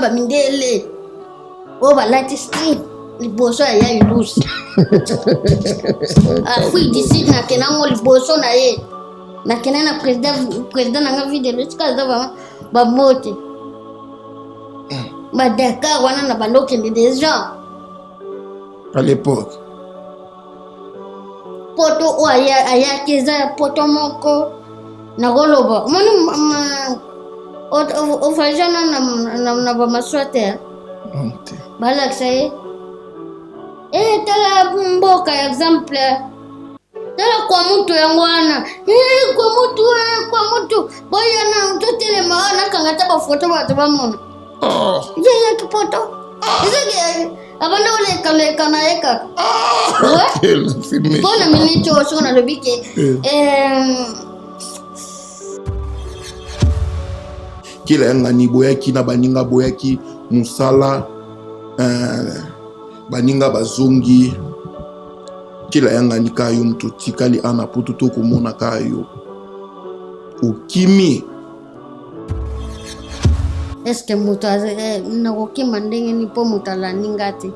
ba mindele o ba lati street liboso ya ilusi fui d'ici na kenango liboso na ye na kenana president na nga video le tikaza ba mote ba Dakar wana na baloke des gens à l'époque poto o aya keza poto moko na goloba moni o fajana na ba maswate balak sai tala mboka exemple tala kwa mtu yangwana kwa mtu boya na mtotele maana kangata ba foto ba mona ya kipoto izage abana ole kale kana eka bona minito sona lobike kila yanga ni boyaki na baninga boyaki musala baninga bazongi kila yanga ni kayo mtu tikali ana poto to komona kayo ukimi eske muta na kokima ndenge ni po mutala ningati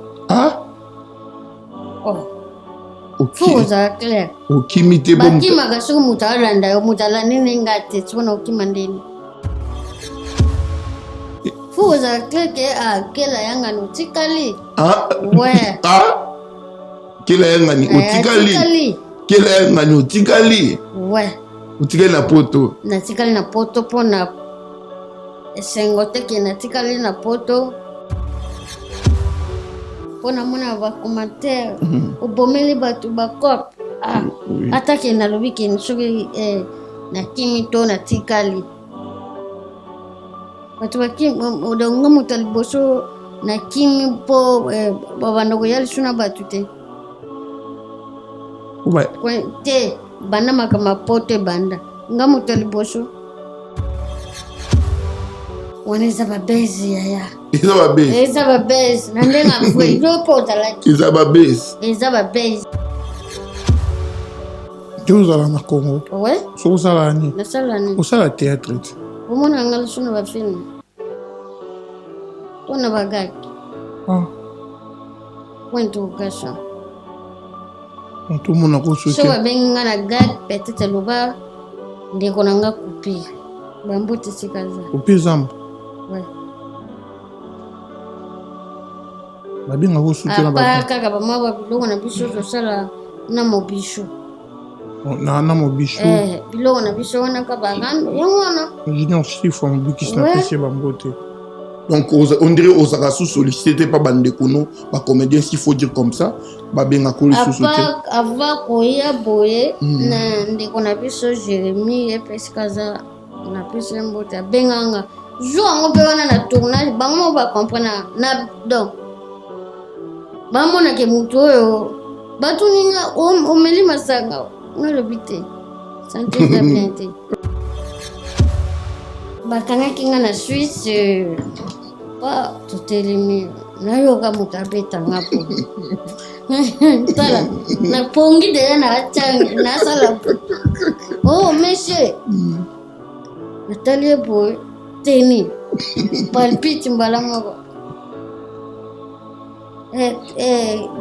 fuza clair ukimi te bo bakima gasu mutala nda mutala nini ngati tsona ukima ndeni fuza clair ke kela yanga no tikali ouais kila yanga ni utikali kila yanga ni utikali ouais utikali na poto pona esengo teke na tikali na poto pona mona ba commentaire obomeli batu ba cop atake na lobiki nsugi na kimi to na tikali batu ba kimi odongo mutaliboso na kimi po babandoko yali suna batu te te banda makama pote banda nga mutaliboso waneza babezi yaya eza babezi na ndenga mfwe ilopota laki eza babezi tu uzala na Congo ouais so uzala ni usala théâtre umona ngalo suna ba film tona bagaki wento gasha tout mona ko so ba benga na gag peut-être loba ndeko nanga kupi bambuti sikaza kupi zamba ouais babinga ko soutien ba kaka ba mawa biloko na biso tosala na mobisho biloko na biso wana ka bagando yangwana junior chief en bukis na pese bambote. Donc on dirait aux Arasus sollicité par Bandekuno, ba comédien s'il faut dire comme ça, ba benga ko sous soutien. Ava koya boye na ndeko na biso Jérémy epeskaza na pese mbote benganga. Jo ngo pe wana na tournage bango ba comprendre na donc bamona ke mutu oyo batu ninga omeli masanga ngalobite santé de bien te bakanga kinga na Suisse pa tutelemi nayoka mutabeta ngapo tala na pongi de na achang na sala monsieur Natalie boy teni palpite mbalango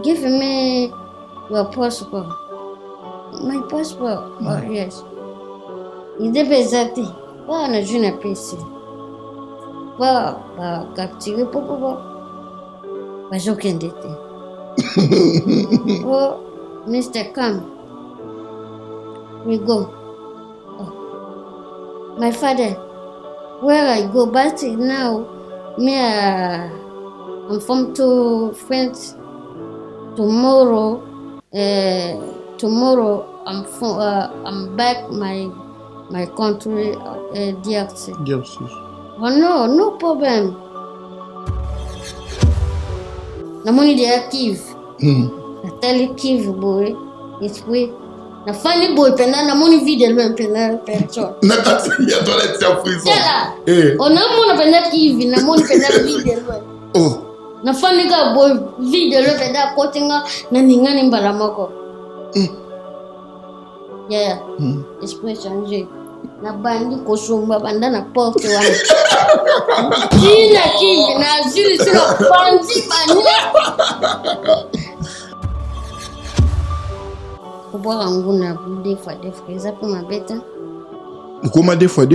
give me your passport. My passport. Oh yes. Il devait être pas na jeune PC. Pas capturer pourquoi pas aucun détail. Oh Mr. Kam, we go. Oh. My father, where I go, but now me I'm from to France tomorrow. Tomorrow I'm back my country DRC. Oh no problem. Na money they are Kiev. Natali Kiev boy. It's we. Na funny boy pena na money video lo pena perso. Na kasi ya toilet ya prison. Ona mona pena Kiev na money pena video lo. Na funny ga boy video lo pena kotinga na ningani mbala mako. Yeah. Expression je. Na bandi kosumba banda na porte wana. Kila kingi na bino bandi bani kubwaka nguna des fois eza mpe mabeta okoma des fois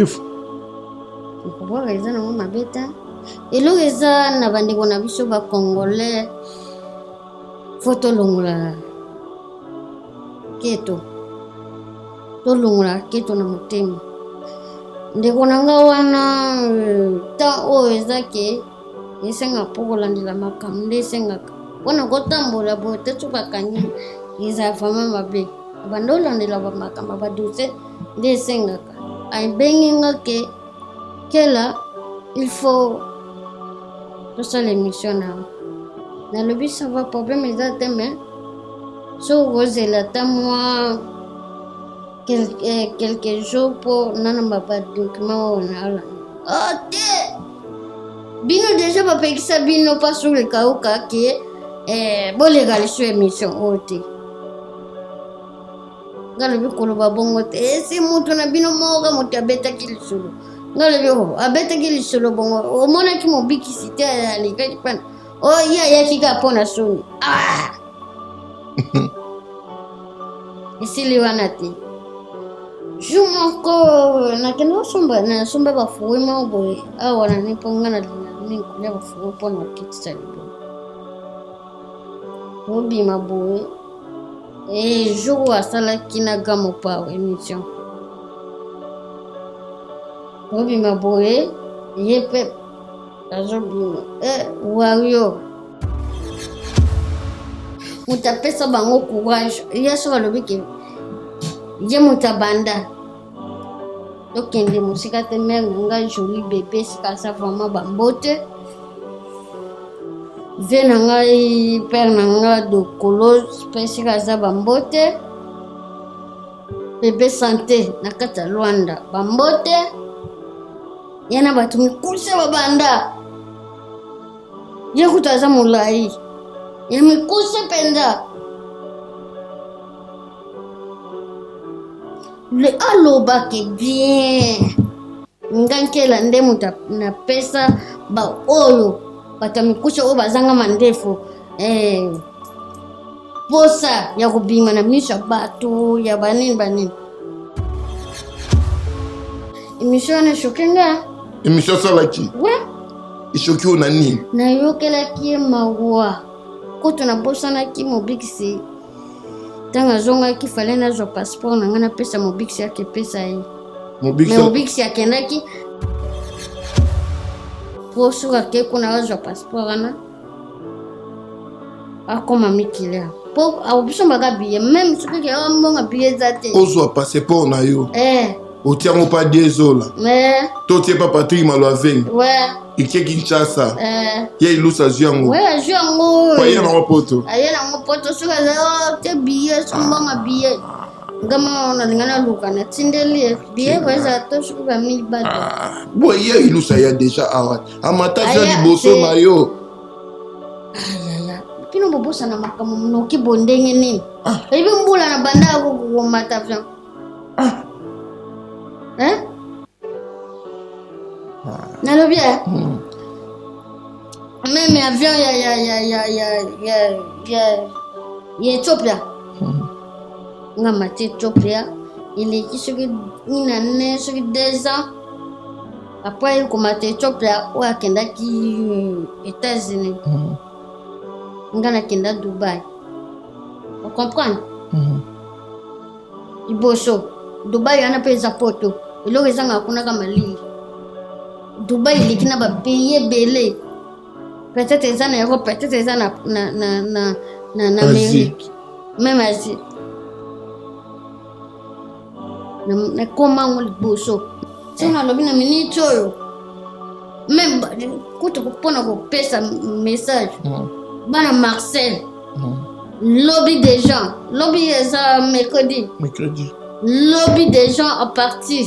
kubwaka eza nango mabeta eloko eza na bandeko na biso bacongolais fo tolongola keto na motema ndeko na nga wana temps oyo eza ke esenga mpo kolandela makambo nde esengaka mpona kotambola boye te so bakangi eza vraimen mabe banda olandela bamakambo badose nde esengaka abengi nga ke kela il faut tosala émission na nalobi ça va problème eza te mais so kozela ta mwa quelques jours pour nana badocument oyo naalanda te bino deja bapekisa bino pa sur le kauka ke bolegaliso émission oyo te ngalobi koloba bongo te esi mutu na bino moka moto abetaki lisolo ngalobi abetaki lisolo bongo omonaki mobikisi te alekaki pana oyo ayaki ka mpona soni esili wana te jour moko nakende nasomba bafui moko boye awa nani mpo nga nalingi kolia bafui mpona okitisa libongo obima boye jour oyo asalaki na gamo pao émission obima boye ye mpe azobima wario moto apesa bango courage ye so alobi ke ye moto abanda tokende mosika te mere na nga joli bebe esika asa vraimen bambote ve na ngai pere na nga dokolo mpe esika aza bambote bebe sante na kati ya lwanda bambote ye na bato mikuse babanda ye kutu aza molai ye mikuse mpenza le alobake bien ngankela nde moto napesa baoyo bato ya mikuse oyo bazanga mandefu posa ya kobima na miso ya bato ya banini émission wana eshoke nga émission asalaki eshoki oyo na nini nayokelaki ye mawa kutu nabosanaki mobikisi ntango azongaki fale nazwa passeport na ngai napesa mobikisi yake epesa ye mobikisi akendaki po soki ake kuna azwa passeport wana akoma mikilia po abosombaka biye meme soki ambonga biye eza te ozwa passeport na yo otiango mpa dezola totie mpa Patrick Malwavengi ikie Kinshasa ye ilusa azwi yango azwi yango aye nango poto soki aza te biye sombonga biye ngama nalinga naluka natindeli ye biye koeza to soki ba 1000 bato bo ye ilusa ya deja awa amatafi ya liboso na yo kino bobosa na makambo mnoki bondenge nini ebi mbula na banda yako kukomata vya nalobi meme avion ya Ethiopia nga mati Ethiopia ileki soki ina ne soki 2 ans après ekomata Ethiopia oyo akendaki États-Unis nga nakenda Dubai ocomprendre liboso Dubai wana mpe eza poto eloko ezanga kunaka malili Dubai ileki na bapays ebele peut-être eza na Europe peut-être eza na Amérique même Asie nakomango liboso so nalobi na minute oyo même kutu mpona kopesa message bana Marcel lobby des gens lobby eza mercredi lobby des gens à partir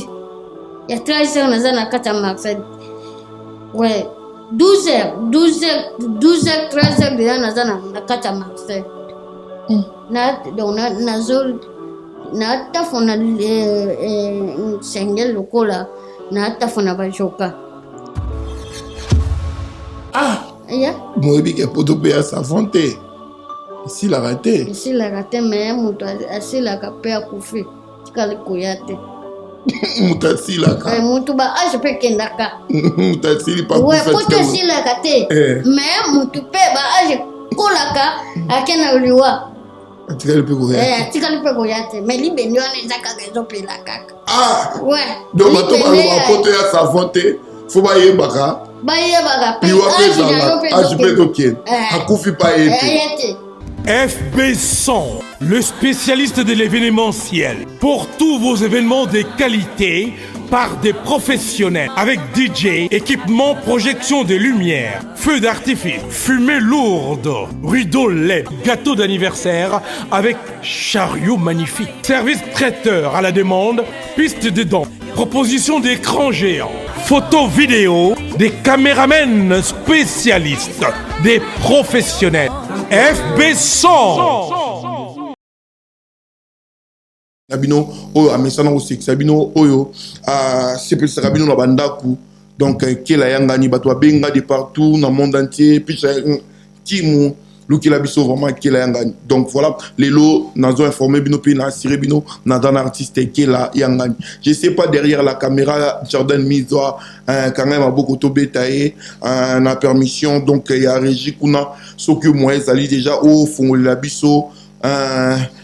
ya 13h naza na kati ya Marcel 12h 13h deja naza na kati ya Marcel donc natafona sengel lokola natafona bajoka Moyebi ke poto pe ya savon te. Ici la raté. Ici la raté mais muto asilaka pe akufi. Tikali koyate. Mutasilaka. Mutu ba age pe kendaka. Mutasili pa kufa. Ouais, poto silaka te. Mais mutu pe ba age kolaka akena uliwa. Tikali pe koyate. Tikali pe koyate. Mais libendi wana ezaka kezo pe la kaka. Ah. Ouais. Donc bato ba poto ya savon te. Faut ba yebaka. Ba yebaka pe age pe dokien. Akufi pa yete. FB100, le spécialiste de l'événementiel. Pour tous vos événements de qualité, par des professionnels. Avec DJ, équipement, projection de lumière, feux d'artifice, fumée lourde, rideau LED, gâteau d'anniversaire avec chariot magnifique. Service traiteur à la demande, piste de danse, proposition d'écran géant, photo vidéo, des caméramens spécialistes, des professionnels. FB100. Abino oyo amesana ko sex abino oyo c'est sabino na bandaku donc kela yangani bato benga de partout dans le monde entier puis timu lukila biso vraiment kela yangani donc voilà les lots nazo informé bino puis na assuré bino na dan artiste kela yangani je sais pas derrière la caméra Jordan Mizoa quand même a beaucoup to betaye na permission donc il y a régie kuna soki moi ezali déjà au fond la biso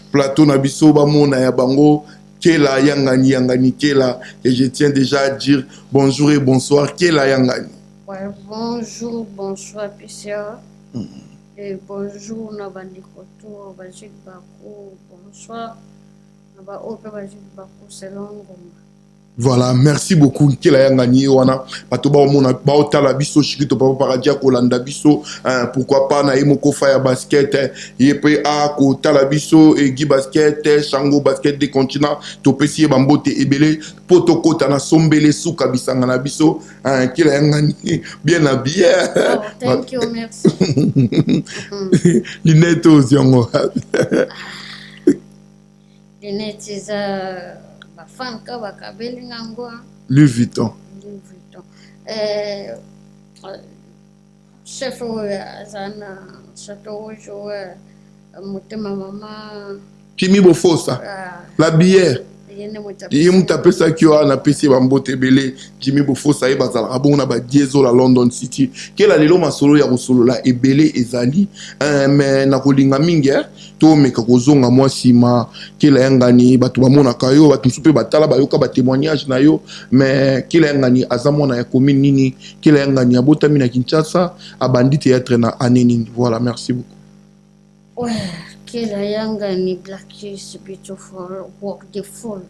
plateau na biso ba mona ya bango kela yangani kela et je tiens déjà à dire bonjour et bonsoir kela yangani. Ouais, bonjour, bonsoir Pissia. Et bonjour na bandiko to bajik bako bonsoir na ba ope bajik bako selon ngoma. Voilà, merci beaucoup kela yangani wana bato ba mona ba otala biso shikito papa paradia kolanda biso pourquoi pas na emoko fire basket yepe a ko tala biso et Guy basket Shango basket des continents to pesi bambote ebele poto kota na sombele suka bisanga na biso kela yangani bien habillé. Oh, thank you, merci. Linette aux yango. Linette fan ka bakabeli ngangwa Louis Vuitton chef azana chateau joueur motema mama Kimi Bofosa la bière ye mutape sa ki wa na pesi bambote ebele Jimmy Bofosa ye bazala abona ba diesel la London City kela lelo masolo ya kosolo la ebele ezali mais na kolinga mingi to meka kozonga mwa sima kela yangani bato bamona kayo bato supe batala bayoka ba témoignage na yo mais kela yangani azamona ya commune nini kela yangani abotami na Kinshasa abandi théâtre na aneni. Voilà, merci beaucoup. Ouais, kela yangani Black is beautiful walk the full.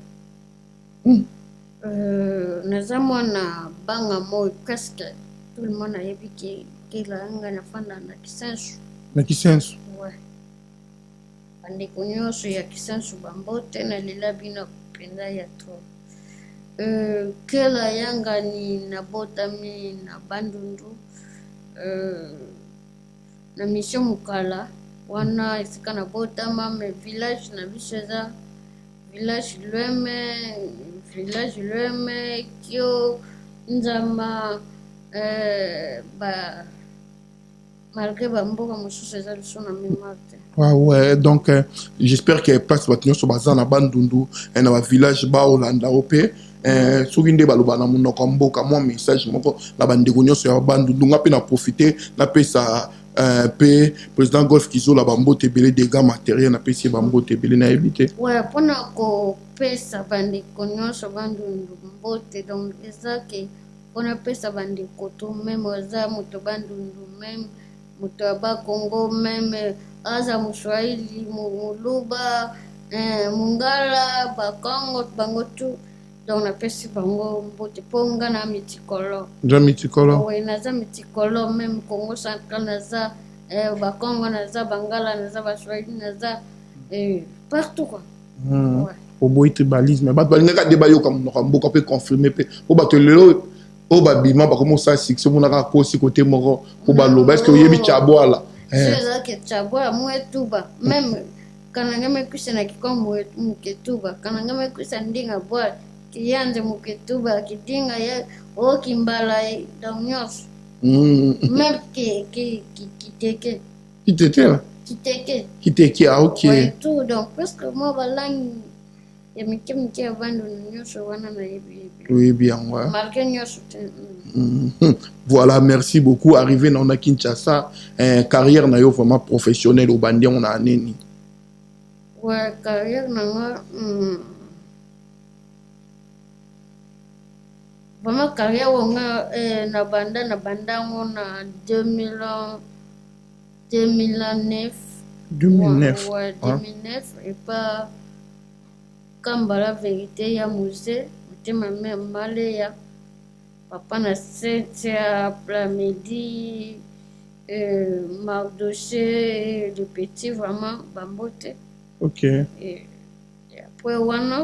Nazamona banga moi presque tout le monde a yebi kela yangani fanda na Kisensu. Na Kisensu. Ouais. Bandeko nyonso ya Kisensu bambote na lela bino kupenda ya to. Kela yangani na botami na Bandundu na mission mukala wana isika na botama me village na biseza village Lueme kio nzama ba malgré bamboka mosusu eza liso na mimarte. Ouais, donc j'espère que place bato nyonso baza na Bandundu na ba village ba Olanda ope soki nde baloba na monoko mboka mwa message moko na bandeko nyonso ya Bandundu nga pe na profiter na pesa pe président Golf Kizola bambote ebele dégâts matériels na pesi bambote ebele na éviter. Ouais, pona ko pesa bandeko nyonso Bandundu mbote donc ezake pona pesa bandeko to même oza moto Bandundu même moto ba Congo même aza Mswahili Muluba Mungala Bakongo bango tu donc na pesi bango mbote ponga na mitikolo. Déjà mitikolo. Ouais, naza mitikolo même Congo central naza Bakongo naza Bangala naza Baswahili naza partout quoi. Ouais. Au bout tribalisme bato balingaka de bayoka monoko mboka pe confirmer pe o bato lelo o babima ba comment ça succès monaka kosi côté moko ko baloba est-ce que yebi chabwala c'est ça que chabwala mwetuba même kananga mekusa na kikombo muketuba kananga mekusa ndinga bwa kiyanze muketuba kidinga ya o kimbala donc nyos Même qui t'était. Qui t'était là? Qui t'était, ah ok. Ouais, tout, donc presque moi, voilà, il y a mes qui abandonnent, oui, bien, ouais. Malgré Voilà, merci beaucoup. Arrivé dans la Kinshasa, carrière na yo vraiment professionnelle au bandé, on a un nez. Ouais, carrière na vraiment carrière on a na banda on a 2009. 2009. Ouais, 2009 et pas comme la vérité ya musée, ma mère malaya. Papa na 7 après-midi, Mardoché, le petit vraiment bambote. Ok. Et après, on a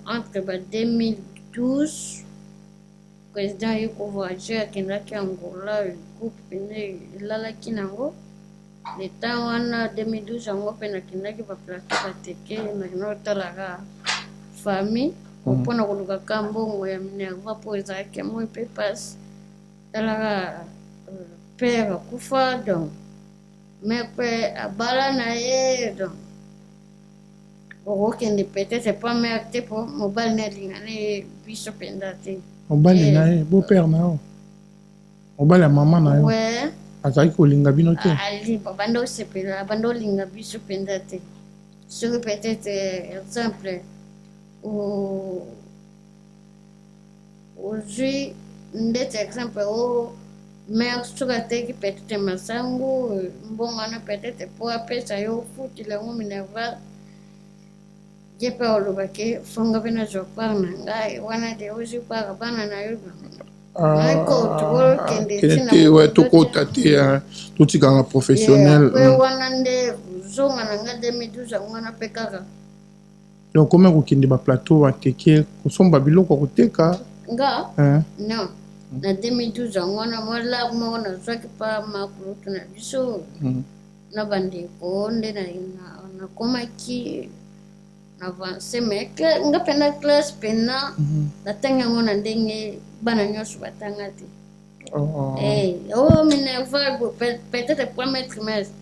entre 2012, le président Yoko voyagé à Angola, le groupe Lala Kinango. Le temps on a 2012, on a fait un plateau de famille. Pour nous le cambo ya minerva pour ezaki moi pe passe tala père kufa donc mais pe abala na ye donc okende peut-être pas mais acte pour mobile net ngane biso pendate mobile na ye beau père na mobile maman na yo ouais azaki kolinga bino te ali bando sepela bando linga biso pendate sur peut-être exemple aujourd'hui, cet exemple, mère sur la tête qui peut-être ma sango, bon, on a peut-être pour appeler ça, yo, fout, il a un minerval. J'ai pas au baquet, fonga bena jokwa nanga, wana de oji para bana na yo. Ouais, tout côté, tout ce qui est professionnel. Wana de zonga nanga 2012, wana pekaka. Donc, comment vous avez un plateau à Keke, vous avez un babylon pour Teka? Non. En 2012, on a pas ma biso. Na bandi ko na koma ki avancé mais nga pena classe pena na tanga ngona ndenge bana nyoso batanga te. Minerva peut-être premier trimestre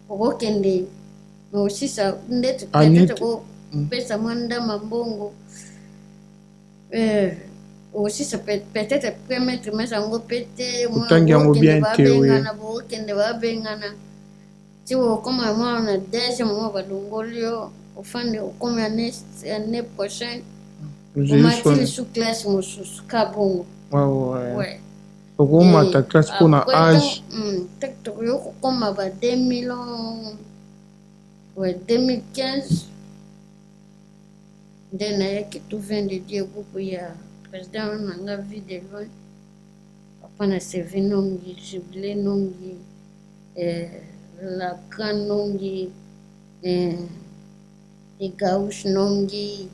pour kende mais aussi ça ndete peut-être ko pesa mwanda mambongo aussi ça peut-être premier trimestre ngo pété moi bien bengana bo kende ba bengana ti wo koma moi na deuxième mois ba dongolio au fin de comme année prochaine on m'a dit sous classe mo sous kabongo ouais au moins ta classe pour na âge tek to yo koma ba 2000 ouais 2015 que tout vient de dire beaucoup il y a président on a vu de loin papa na servi nongi jubilé nongi la grande nongi et gauche nongi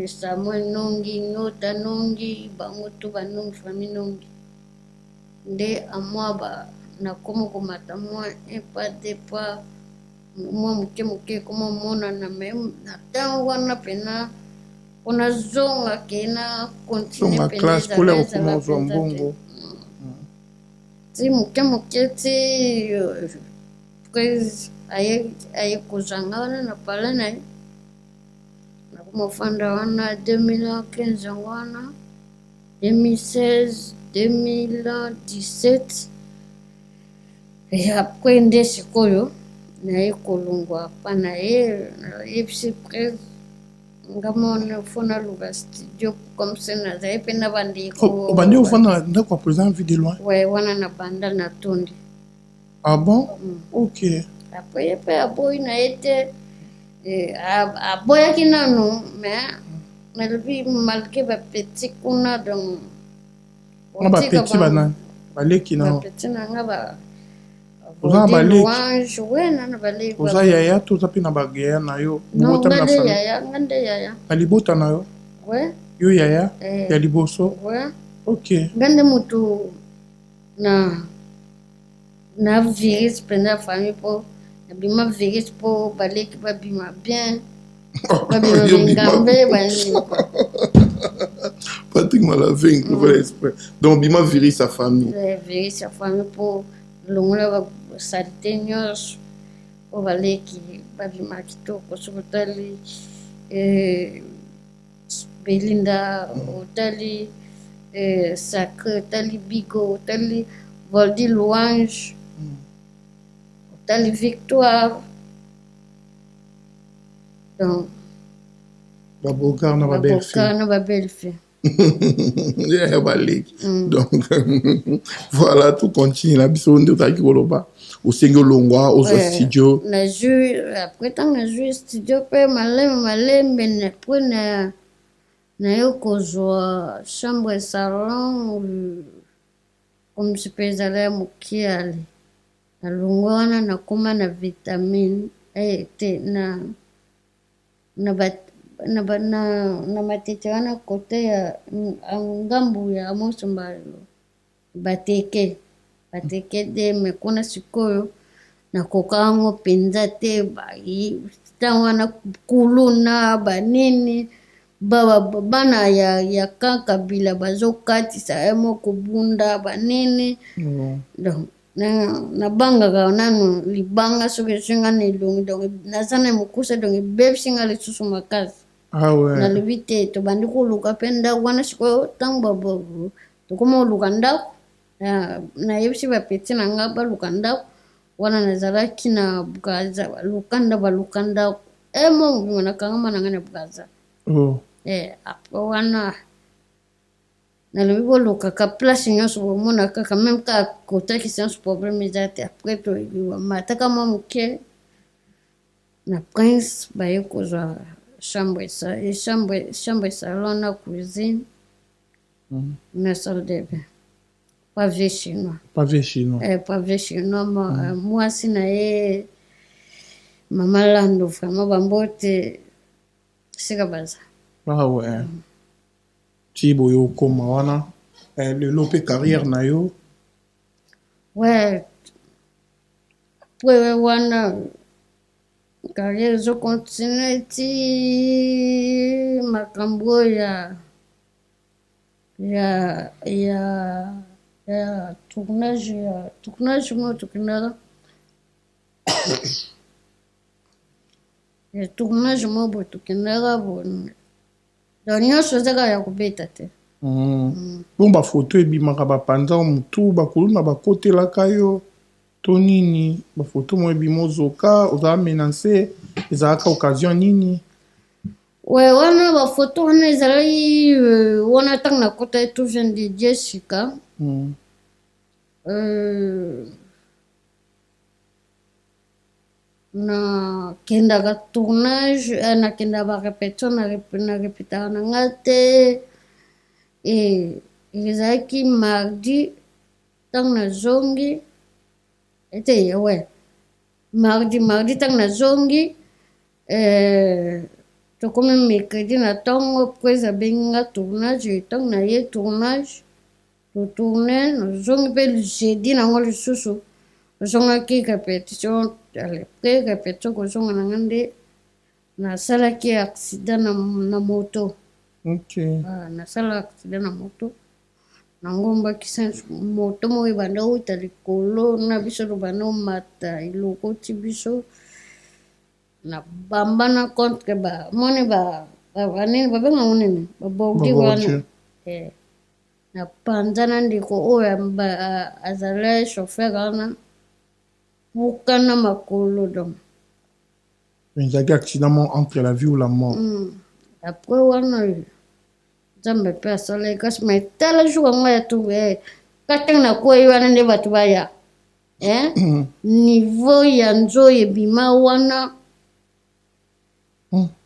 Samuel nongi Nyota nongi bangoto banongi famille nongi nde amwa ba na komo komata moi un pas deux pas moi muke como mona na même na temps wana pena ona zonga kena continue pena classe pour les comment zombongo ti muke ti pres aye kuzanga wana na pala na como fanda wana 2015 wana 2016 2017 et après nde sikoyo na kolongwa pana epsi pres ngamona fona luga studio comme ça na pena bandi ko bandi ufana ndako présent vie de loin ouais wana na banda na tondi ah bon ok après pe aboy na été aboy kinano mais malgré ba petit kuna donc on ba petit bana baleki na petit na ngaba oza baleki oza yaya to oza mpe na bagaya na yo ngande yaya na libota na yo yo yaya ya liboso ok ngande mutu na virus penda famille po na bima virus po baleki babima bien babima ngambe bani Patrick Malaveng, voilà exprès. Donc, Bima virer sa famille. Virer sa famille pour l'ongla salité nyos. Pour valer qui va Bima Kito, pour se retali. Belinda, Otali, Sacre, Otali Bigo, Otali Voldi Louange, Otali Victoire. Donc, Babocar n'a pas belle fille. Donc, voilà, tout continue. La biso on dit au Sengo Longwa, au studio. Après, tant que je studio, malem, ben après, na yo kozwa chambre et salon, comme je peux aller mukiali. Na longwana na kuma na vitamine, na matete wana kote ya ngambu ya mosumbalo bateke de mekona sikoyo na kokango penza te wana kuluna banini bana ya kankabila bazokatisa emo kubunda banini donc na banga ka nanu libanga soki singa ne longi donc nazana mukusa donc beb singa le susu makasi. Ah ouais. Na lubite to bandi kuluka penda wana siko tamba babu to kuma lukanda na yebisi ba peti na ngaba lukanda wana nazala kina bukaza lukanda balukanda emo ngona kangama na ngane bukaza. Apo wana na le bibo luka ka place nyonso bomona kaka même ka kota ki sans problème ezate après to iwa mataka mamuke na prince bayo kozwa chambre salon na cuisine na salle de bain pavé chinois moi sina ye mama lando vraiment bambote sika baza. Ah ouais. Tibo yo koma wana le lope carrière na yo. Ouais. Après wana carrière zo continue ti makambo ya tournage mo tukinala. Ya tournage mo bo tukinala bon. Nyonso ezaka ya kobeta te. Bon bafoto ebimaka bapanza mutu bakuluna bakotelaka yo to nini bafoto mo ebima ozoka ozala menance ezalaka occasion nini? Wana bafoto wana ezalaki wana ntango nakota ye tout jeune de Jessica. Na kendaka tournage nakenda barépétition na répétaka na nga te ezalaki mardi ntango nazongi ete mardi ntango nazongi tokomi mercredi na ntongo prese abengi nga tournage ntango na ye tournage totourne nazongi mpe jeudi nango lisusu nazongaki répétition après répétition kozonga na nga nde nasalaki accident na moto. Nasala accident na moto nangombaki moto moko ebanda outa likolo na biso tobanda omata eloko ti biso na bamba na contre bamoni banini babengango nini babordi wana na panza na ndeko oyo azala chauffeur wana bukana makolo donc. Ezalaki accident entre la vie ou la mort. Après wana nzambe mpe asala kasi ma tala jour yango ya tu katanga na kwei wana nde bato baya niveau ya nzoyi ebima wana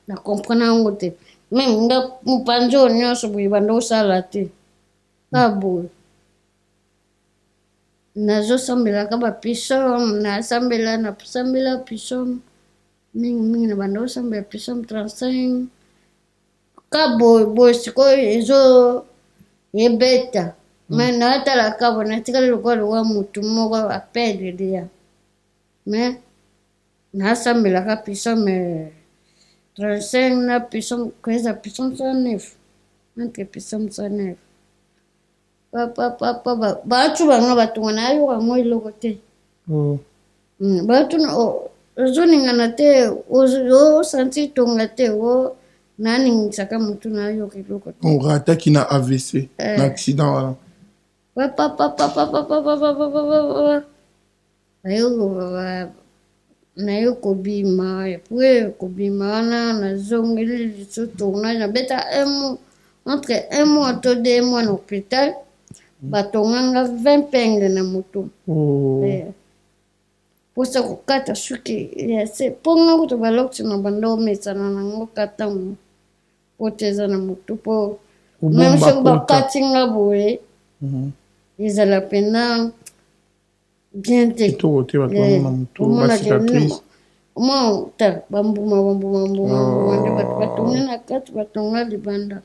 na comprendre yango te meme nga mopanzi oyo nyonso boye banda osala te ka boye nazosambelaka bapison nasambela pison mingi na banda osambela pison 35 ka boye sikoyo ezo ebeta me natalaka bo natikali lokola wa mutu moko apedre deya me nasambelaka pison me 35 na pison kweza pison 109 entre pesa mosana papa bato bango batonga na yo yango eloko te bato ozoningana te osanti tonga te naningisaka motu na yo eloko te rataki na AVC na accident wana nayo kobima epui kobima wana nazongeli liso tournage nabeta entre un mois to 2 mois na hôpital batonganga 20 penge na motu posa kokata suki mponga kuto balokti na banda omesana nango katango po te eza na motu po meme soki bakatinga boye ezala pena bien te omonaka bambuma nde bato batonga na kati batonga libanda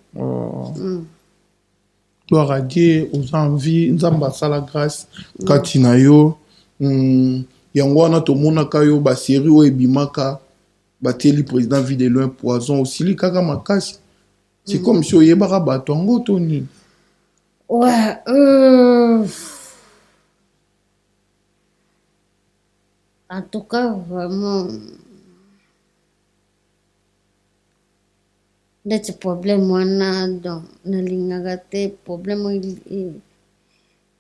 gloire à Dieu aux envies nzambe asala grâce kati na yo yango wana tomonaka yo basérie oyo ebimaka batieli président vie de loin poison osili kaka makasi c'est comme si oyebaka bato yango to nini en tout cas vraiment ndeti problème wana donc nalingaka te problème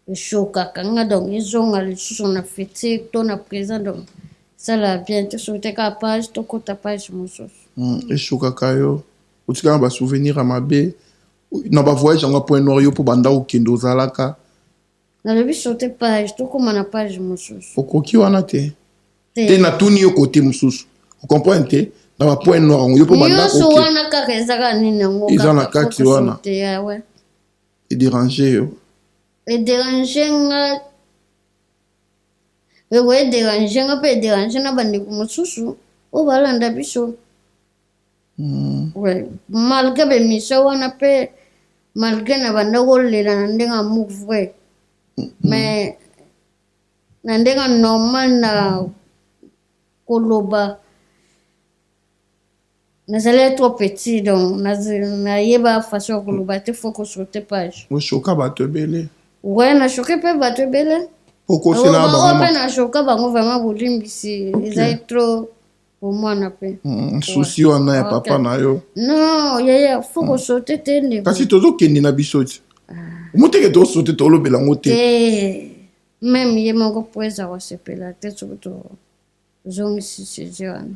eshokaka nga donc ezonga lisusu na fatigue to na présent donc sala bien te soki te kaka page tokota page mosusu eshokaka yo otikaka basouvenir ya mabe na bavoyage yango point noir yo mpo banda kokende ozalaka nalobi sote page tokóma na page mosusu okoki wana te te na tuni yo kote mosusu ocomprendre te na bapoint noir yango yo mpo banda nyonso wana kaka ezaka nini yango eza na kati wana edérange yo edérange nga ewe edérange nga mpe edérange na bandeko mosusu oyo balanda biso malgré bemission wana mpe malgré na banda kolela na ndenge ya mok vrai mais na ndenge normal na koloba nazali trop petit donc nayeba façon ya koloba te faut kosote page oshoka bato ebele nashoke mpe bato ebele mpe nashoka bango vraiment bolimbisi ezali trop omwana mpe susi wana ya papa na yo non yaya faut kosote te ndeko kasi tozokende na biso ti moteke tosote tolobela yango te meme ye moko po eza kosepela te soki tozongisi sujet wana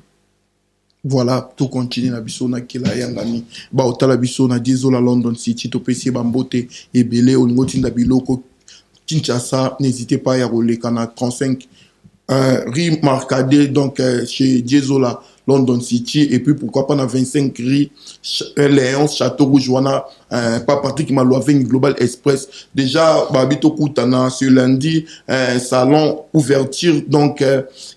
voilà tout continue na biso na kila yangani baotala biso na diezola London City topesi bambote ebele olingo tinda biloko Kinshasa n'hésitez pas à koleka na 35 rue Marcadet donc chez Diezola London City et puis pourquoi pas na 25 rue Léon Château Rouge wana pas Patrick Malouaveng Global Express déjà babito kutana ce lundi salon ouverture donc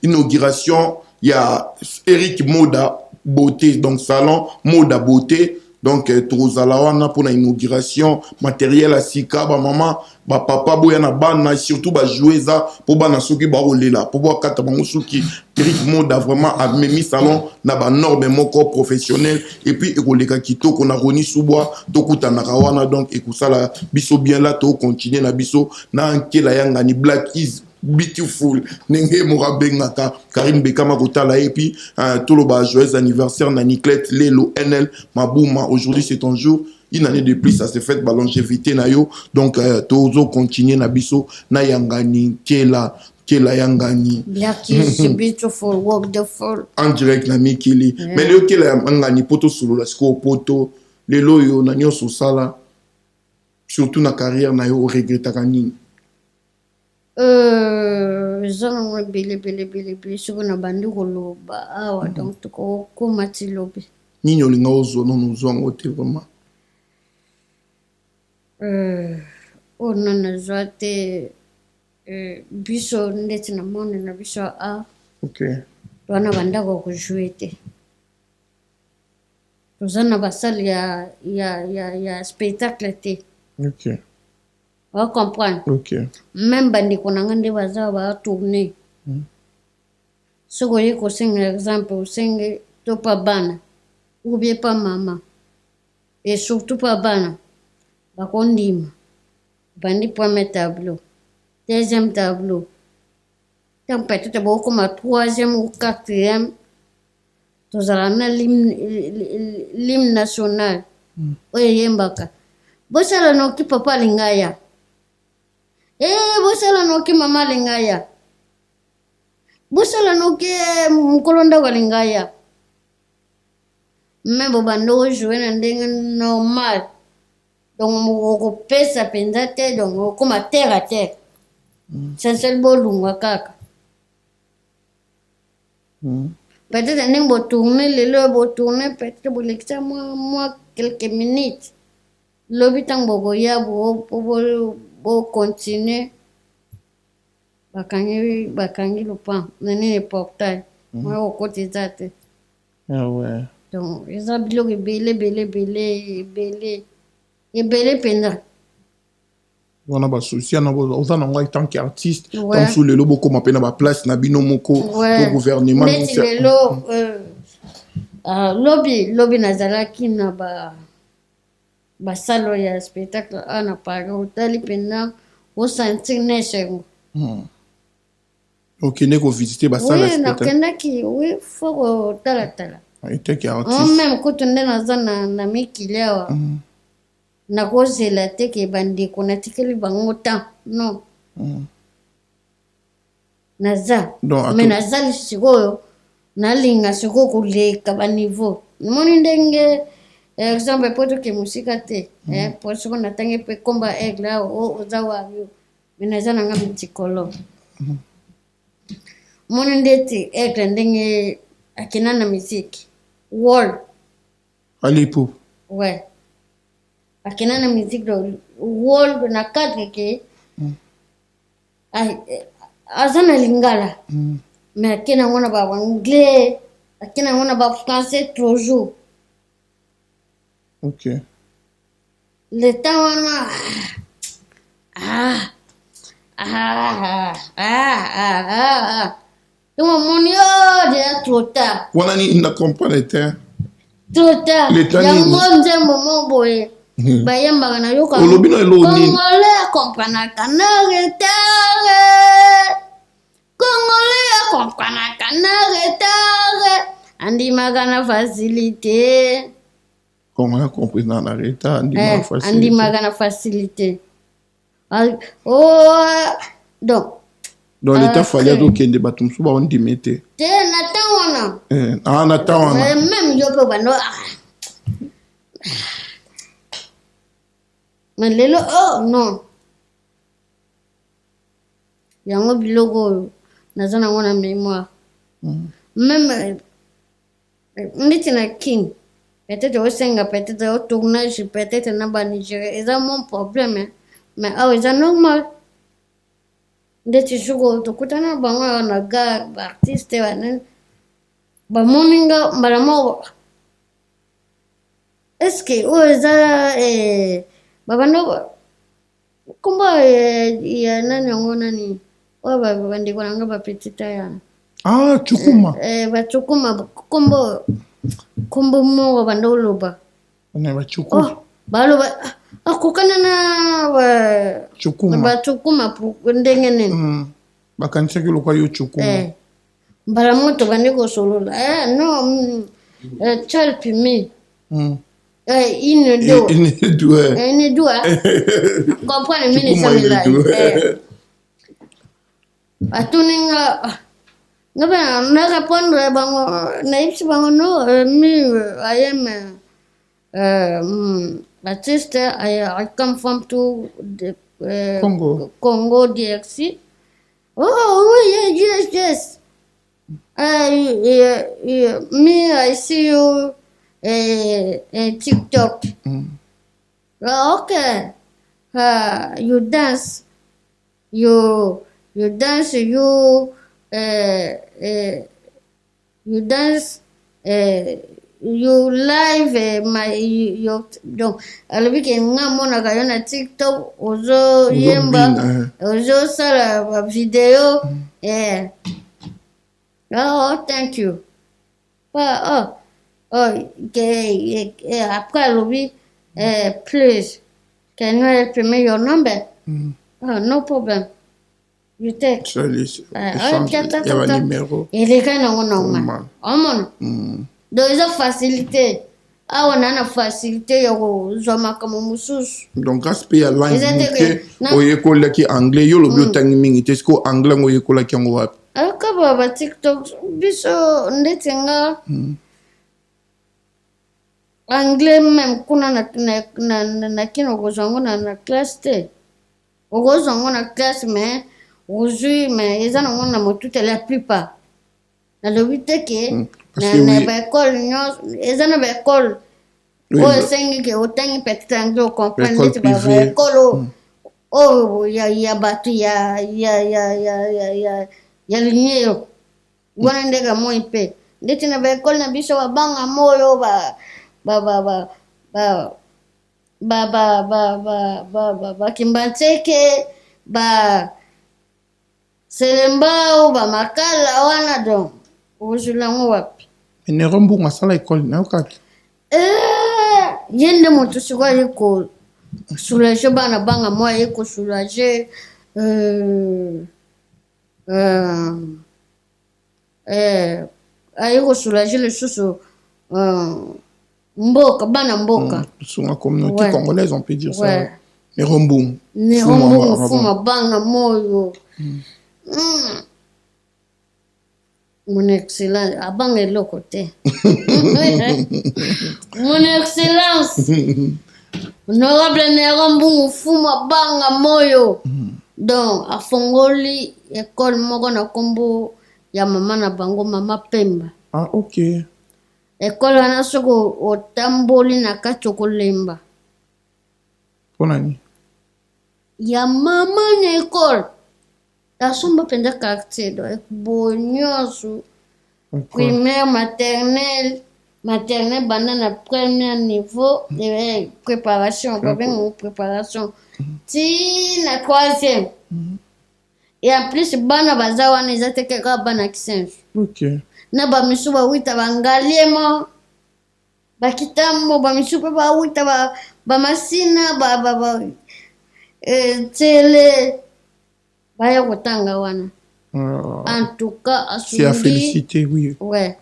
inauguration il y a Eric Moda Beauté donc salon Moda Beauté donc tozala wana pour la inauguration matériel à sika ba maman ba papa boya na bana surtout ba joueza pour bana soki ba olela pour ba kata bango soki Eric Moda vraiment a mis salon na ba norme moko professionnel et puis ekoleka kitoko na Roni Soubois tokutana wana donc ekusala biso bien là to continuer na biso na nkela yanga ni Black is beautiful nenge morabengaka Karim Bekama kotala et puis tout le bas joyeux anniversaire na Niclette Lelo NL Mabouma aujourd'hui c'est ton jour une année de plus ça se fait ba longévité na yo donc tozo continuer na biso na yangani kela yangani Black is beautiful wonderful en direct na Mikili mais le kela yangani poto solo la sko poto lelo yo na nyoso sala surtout na carrière na yo regretaka nini zanga bele soki na bandi koloba awa donc tokokoma ti lobi nini olinga ozwa nono ozwa yango te vraiment oyo no nazwa te biso ndeti na monde na biso a towana bandako kojoue te toza na basale ya spectacle te va comprendre même bandeko na nga nde baza batourne soki oye kosenga exemple osenge to pa bana ou bien pa mama et surtout pa bana bakondima bandi premier tableau deuxième tableau tant peut-être beaucoup ma troisième ou quatrième tozala na l'hymne national oyo yembaka bosala noki papa lingaya bosala noki mama lingaya bosala noki mokolo ndako lingaya me bobanda ojoué na ndenge normal donc okopesa mpenza te donc okoma terre à terre sincere bolungwa kaka peut-être ndenge botourne lelo botourne peut-être bolekisa mwa quelques minutes lobi ntango bokoya bocontinue bakangi lopan na nini portail moya kokotisa te donc eza biloko ebele mpenza wana basusi ana oza nango tant qu'artiste tant so lelo bokoma mpe na baplace na bino moko po gouvernement neti lelo lobi nazalaki na basalo ya spectacle ana Paris otali mpenza osentir nesengo okende kovisite basala ya spectacle nakendaki fo kotalatala eteki artiste meme kutu nde naza na mikili awa nakozela te ke bandeko natikeli bango temps non naza me nazali sikoyo nalinga sikoyo koleka baniveau namoni ndenge exemple po toke mosika te po soko natangi mpe komba aigle awa oza wayo me naza nanga mitikolo moni ndeti aigle ndenge akena na misiki world alipo ouais akena na musique de world na cadre ke azana lingala mais akena ngona ba anglais akena ngona ba français toujours ok le temps wana donc mon yo déjà trop tard wana ni na comprendre te trop tard yango nzembo moboye bayembaka na yoka olobi na eloko nini congolais akomprenaka na retard congolais akomprenaka na retard andimaka na facilité congolais akomprenaka na retard andimaka na facilité donc l'état fallait tokende bato mosusu baondime te na ntango wana na ntango wana même yo mpe bando mais lelo non yango biloko oyo naza nango na mémoire même ndeti na king peut-être osenga peut-être au tournage peut-être na banigéria eza mon problème mais awa eza normal ndeti soko tokutana bango awa na gare baartiste banani bamoninga mbala moko estce oyo eza babando komba ya nani yango nani oyo bandeko nanga bapetita ya chukuma bachukuma kombo moko banda oloba bachukuma baloba akokana na bachukuma ndenge nini bakanisaki lokwa yo chukuma mbala moto bandi kosolola non Charles Pimi une doigt comprendre mini samila atuninga na répondre bango naipsi bango no I am artist I come from to the Congo DRC yes me I see you TikTok. Okay. You dance. You dance. You dance. You live my donc alors que ngamona kayo na TikTok ozo yemba ozo sala video oh thank you après lobby please Can you help me your number? No problem. You take. Il y a un numéro. Il est quand même normal. Donc, ils ont facilité. On a une facilité. Donc, aspect à langue. Oyekola qui anglais. Yo le biotangi mingi. Est-ce que anglais oyekola qui on va? Alors, quand TikTok, biso ndetinga. Anglais même kuna na kino kozongo na classe te. Kozongo na classe mais aujourd'hui mais ils en ont na motu la plupart. Na le but que na école ils en ont école. O sengi que o tangi petit anglais o comprendre que ba école o ya batu ya linyo. Wana ndega mo ipe. Ndeti na ba école na biso wa banga moyo ba Kimbancheke Selembao makala wana don ujulangu wapi ne rombo masala école na okaki yende moto sikwa yiko soulager bana banga moi yiko soulager ayiko soulager le susu Mboka, bana mboka. Sur la communauté congolaise, on peut dire ça. Nerombo, fuma banga moyo. Mon excellence, abanga le côté. Mon excellence. Honorable Nerombo, fuma banga moyo. Donc, a fongoli école moko na kombo ya mama na bango mama Pemba. Ah, ok. École wana soko otamboli na kati okolemba. Ponani? Ya mama na école. Tasomba penda quartier do bonyosu. Primaire, maternelle banana premier niveau de préparation, préparation. Ti na troisième. Et en plus bana bazawa na ezate ka bana kisensu. OK. Na ba misu ba wita bangaliema bakitambo ba misu ba wita ba masina ba tele baya kutanga wana en tout cas c'est à féliciter oui ouais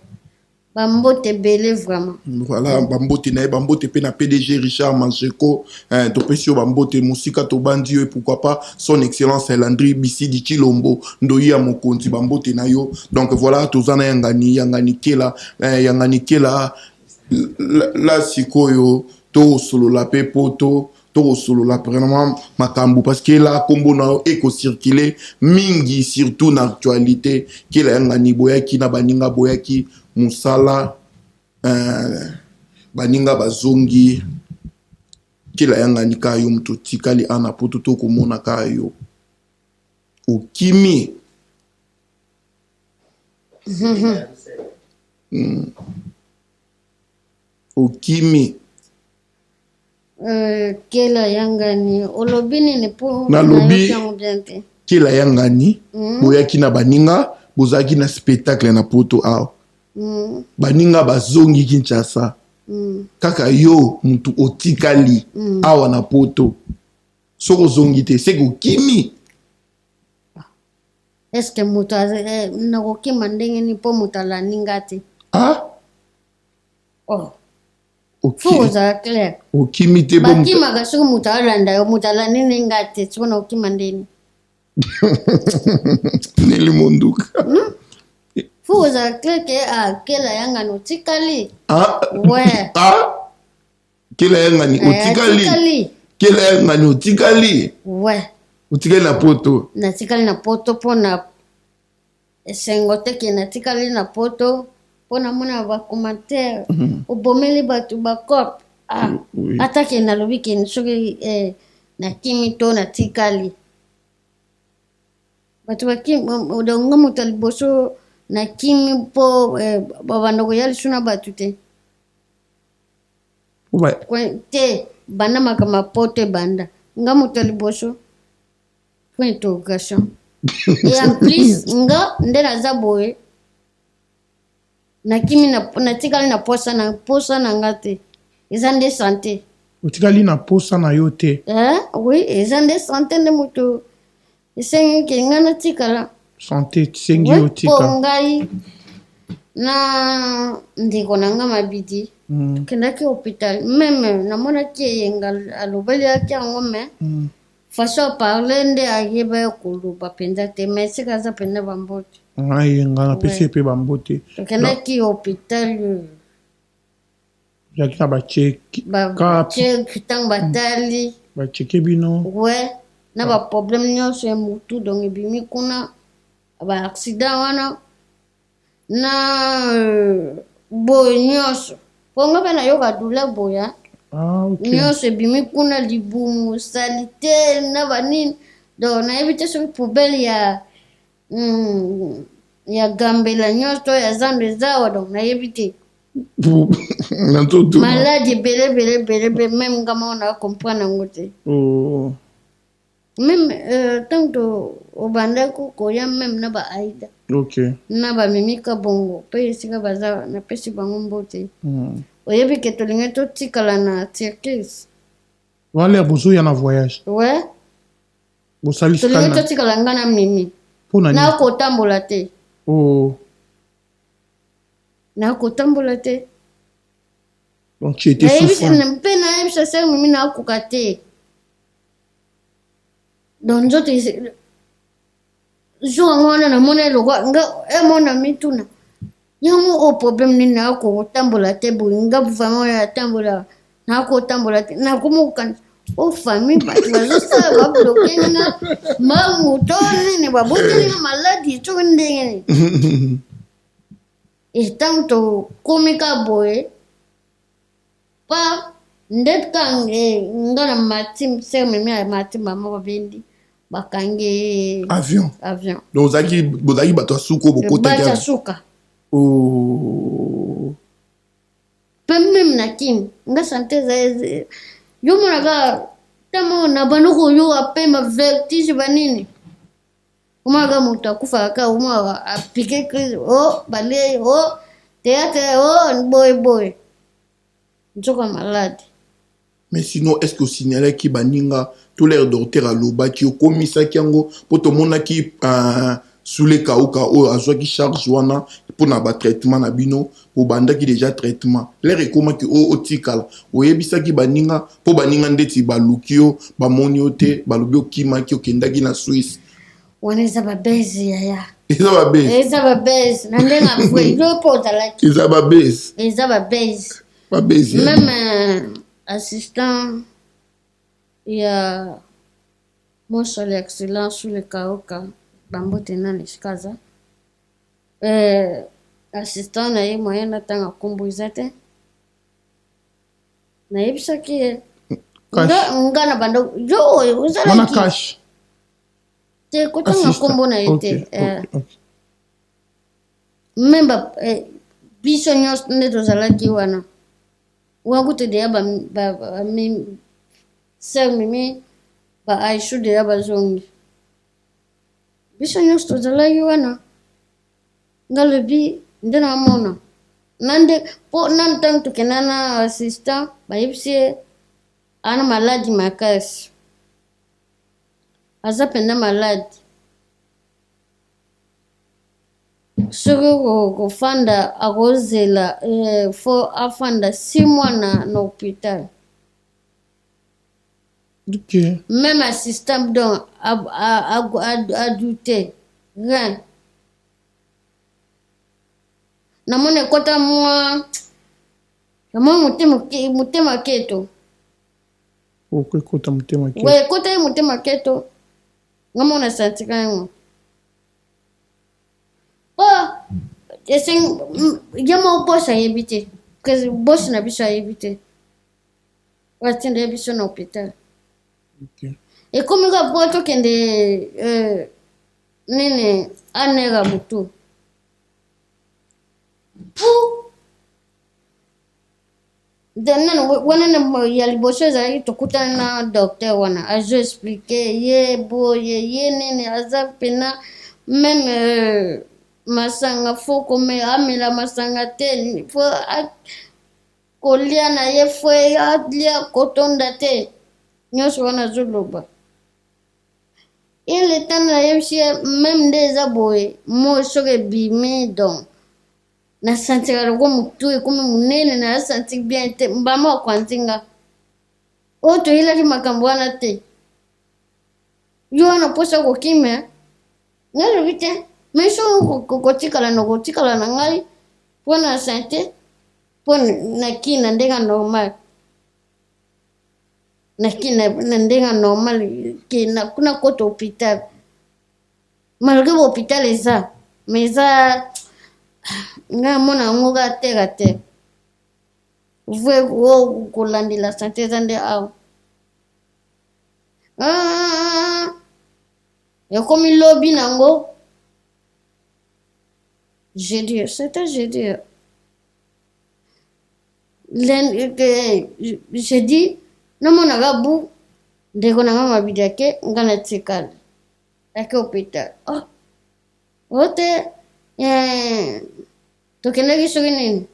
Bambote belé vraiment. Voilà, Bambote na Bambote pe na PDG Richard Mancheko, Topesio Bambote Musika Tobandio et pourquoi pas son excellence Landry Bisidi Chilombo, Ndoya Mokonzi Bambote na yo. Donc voilà, tozana yangani kela la sikoyo to solo la pe poto to solo la vraiment makambu parce que là kombo na eko circuler mingi surtout na actualité kela yangani boyaki na baninga boyaki musala baninga bazongi kila yanga nikayo mtu tikali ana poto to komona kayo ukimi ukimi kila yanga ni olobini ni po na lobi kila yanga ni boyaki na baninga bozaki na spectacle na poto ao baninga bazongi Kinshasa kaka yo mutu otikali awa na poto soko zongi te seko kimi est-ce que mutu na kokima ndenge ni po mutu alaninga te oh faut ça clair okimi te bo mutu bakima gasoko mutu alanda yo mutu alaninga te sona okima ndeni neli monduka faut ça clair que kela yanga no tikali ouais kela yanga ni otikali kela yanga ni otikali ouais otikali na poto pona esengo te ke na tikali na poto pona mona ba commentaire obomeli batu ba cop atake na lobi ke nsoki na kimi to na tikali batu ba kimi odongo mutali boso na kimi po babandoko yali suna batu te te banda makama pote banda nga mutali boso point d'interrogation et en plus nga nde naza boye na kimi na tikali na posa na nga te eza nde santé otikali na posa na yo te. Oui, eza nde santé nde moto esengi ngai natikala. Santé tisengi otika. Po ngai na ndeko na nga mabidi kendaki hôpital meme namonaki eyenga alobeli yaki yango me façon aparle nde ayeba koloba mpenza te mais esika aza mpenza bambote ayenga napesi epe bambote tokendaki hôpital yaki na bacheki ntango batali bacheke bino na baproblème nyonso ya motu donc ebimi kuna baaccident wana na boye nyonso pongo mpe nayoka douleur boya nyonso ebimi kuna libumu salite na banini donc nayebi te soki poubele ya gambela nyonso ya zando ezawa donc nayebi te maladi ebele meme ngama ona comprendre yango te même tant que obandaki koya meme na baaida na bamimika bongo mpe esika baza napesi bango mbote oyebi ke tolingi totikala na circus wale bozoya na voyage tolingi totikala nga na mimi nakotambola te nakotambola te mpe nayebisa se mimi nakoka te donc nzoto jour yango wana namona eloko nga emona mituna yango problème nini nakotambola te boye nga vraiment oyo atambola nakotambola te nakomoka famille bato bazosala babloke nga mamuto nini babotelinga maladi soki ndenge nini etango tokomika boye pa nde kange nga na mati ser memi ya mati mama babendi bakange avion donc bozalaki bato ya suka bokota suka mpe meme na kini nga sante eza yo monaka tamo na banoko oyo apema vertige banini omonaka moto akufaka omonaka apike crise balei théâtre boye nzoka malade. Mais sinon, est-ce que au signalait qui baninga tout l'air docteur à l'oba qui au commissaire qui ango pour tout monde qui sous les kauka ou à qui charge wana pour na ba traitement na bino pour banda qui déjà traitement l'air est comment qui au tikal ou yebisa qui baninga pour baninga ndeti balukio ba moniote balubio kima ki okenda ki na Suisse waneza babezi yaya eza babezi na ndenga fwe yo pota laki eza babezi même assistant il y a mon seul excellent sur le Kaoka bambo tenane shikaza assistant na ye moyen na tanga komboiza te na yebisa ki nga na bando yo uzala ki cash te kotanga kombo na yete memba biso nyos ne tozala ki wana wakute de ba ser mimi ba aishu de ba zongi biso nyos tozala ki wana ngalebi ndena mona nande po nan tang to kenana assistant ba yipsi ana maladi makasi aza penda maladi soki kofanda akozela fo afanda 6 mois na hôpital même assistant donc a douté rien namoni ekota mwa motema keto ekota motema keto ekota ye motema keto ngamona santika yango yama boss ayebi te parce boss na biso ayebi te watinde biso na hôpital ekomika po tokende nene anera butu then wana ya liboso ezalaki tokutana na docteur wana azo explique ye boye ye nene aza pena même masanga fo kome amela masanga te fo kolia na ye fwe lia kotonda te nyonso wana zoloba ile tana ye même des aboye mo soke bimi donc na sentira ko mutu ko munene na sentir bien te mbama kwanzinga oto ila ki makambo wana te yo na posa ko kime ngalo vite meso ko tikala no ko tikala na ngai pona santé pon na kina ndenga normal na kina ndenga normal kina kuna koto hôpital malgré hôpital eza mais ça nga mona ngoga te vwe ko landi la santé zande aw ya komi lobby nango c'était jeudi j'ai dit namona gabu ndeko nanga mabidi yake ngana tsikala yake hôpital ote tokendaki soki nini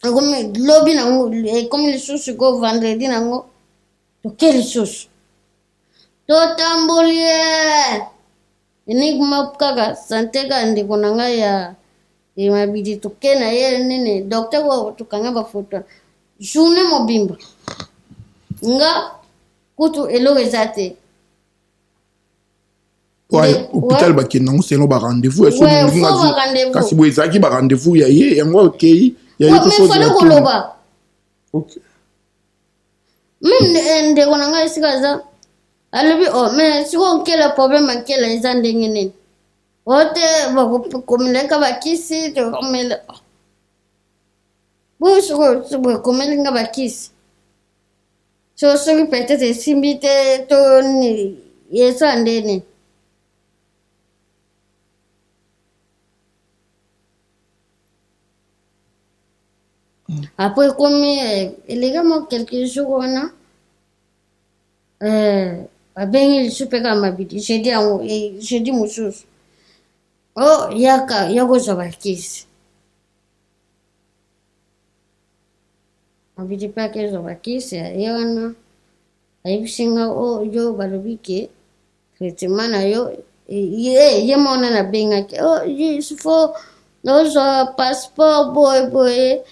komi lobi nango komi lisusu ko vendredi nango toke lisusu totamboli enigma kaka sante ka ndeko nanga ya mabidi toke na ye nini docteur ko tukanga bafoto journée mobimba nga kutu elo eza te hôpital bakendanga selo ba rendez-vous kasi boye ezalaki ba rendez-vous ya ye yango okei fale koloba meme ndeko na ngai esika aza alobi mais siko nkela problème ankela eza ndenge nini ote bakomeleka bakisi tokomela boye komelinga bakisi soki peut-être esimbi te to eza ndeni après comme élégamment quelques jours wana abengi lisusu mpe kaka mabidi jeudi mosusu ya kozwa bakisi mabidi mpe akezwa bakisi ye wana ayebisinga yo balobi ke traitement na yo ye mona nabengaki ifo ozwa passeport boye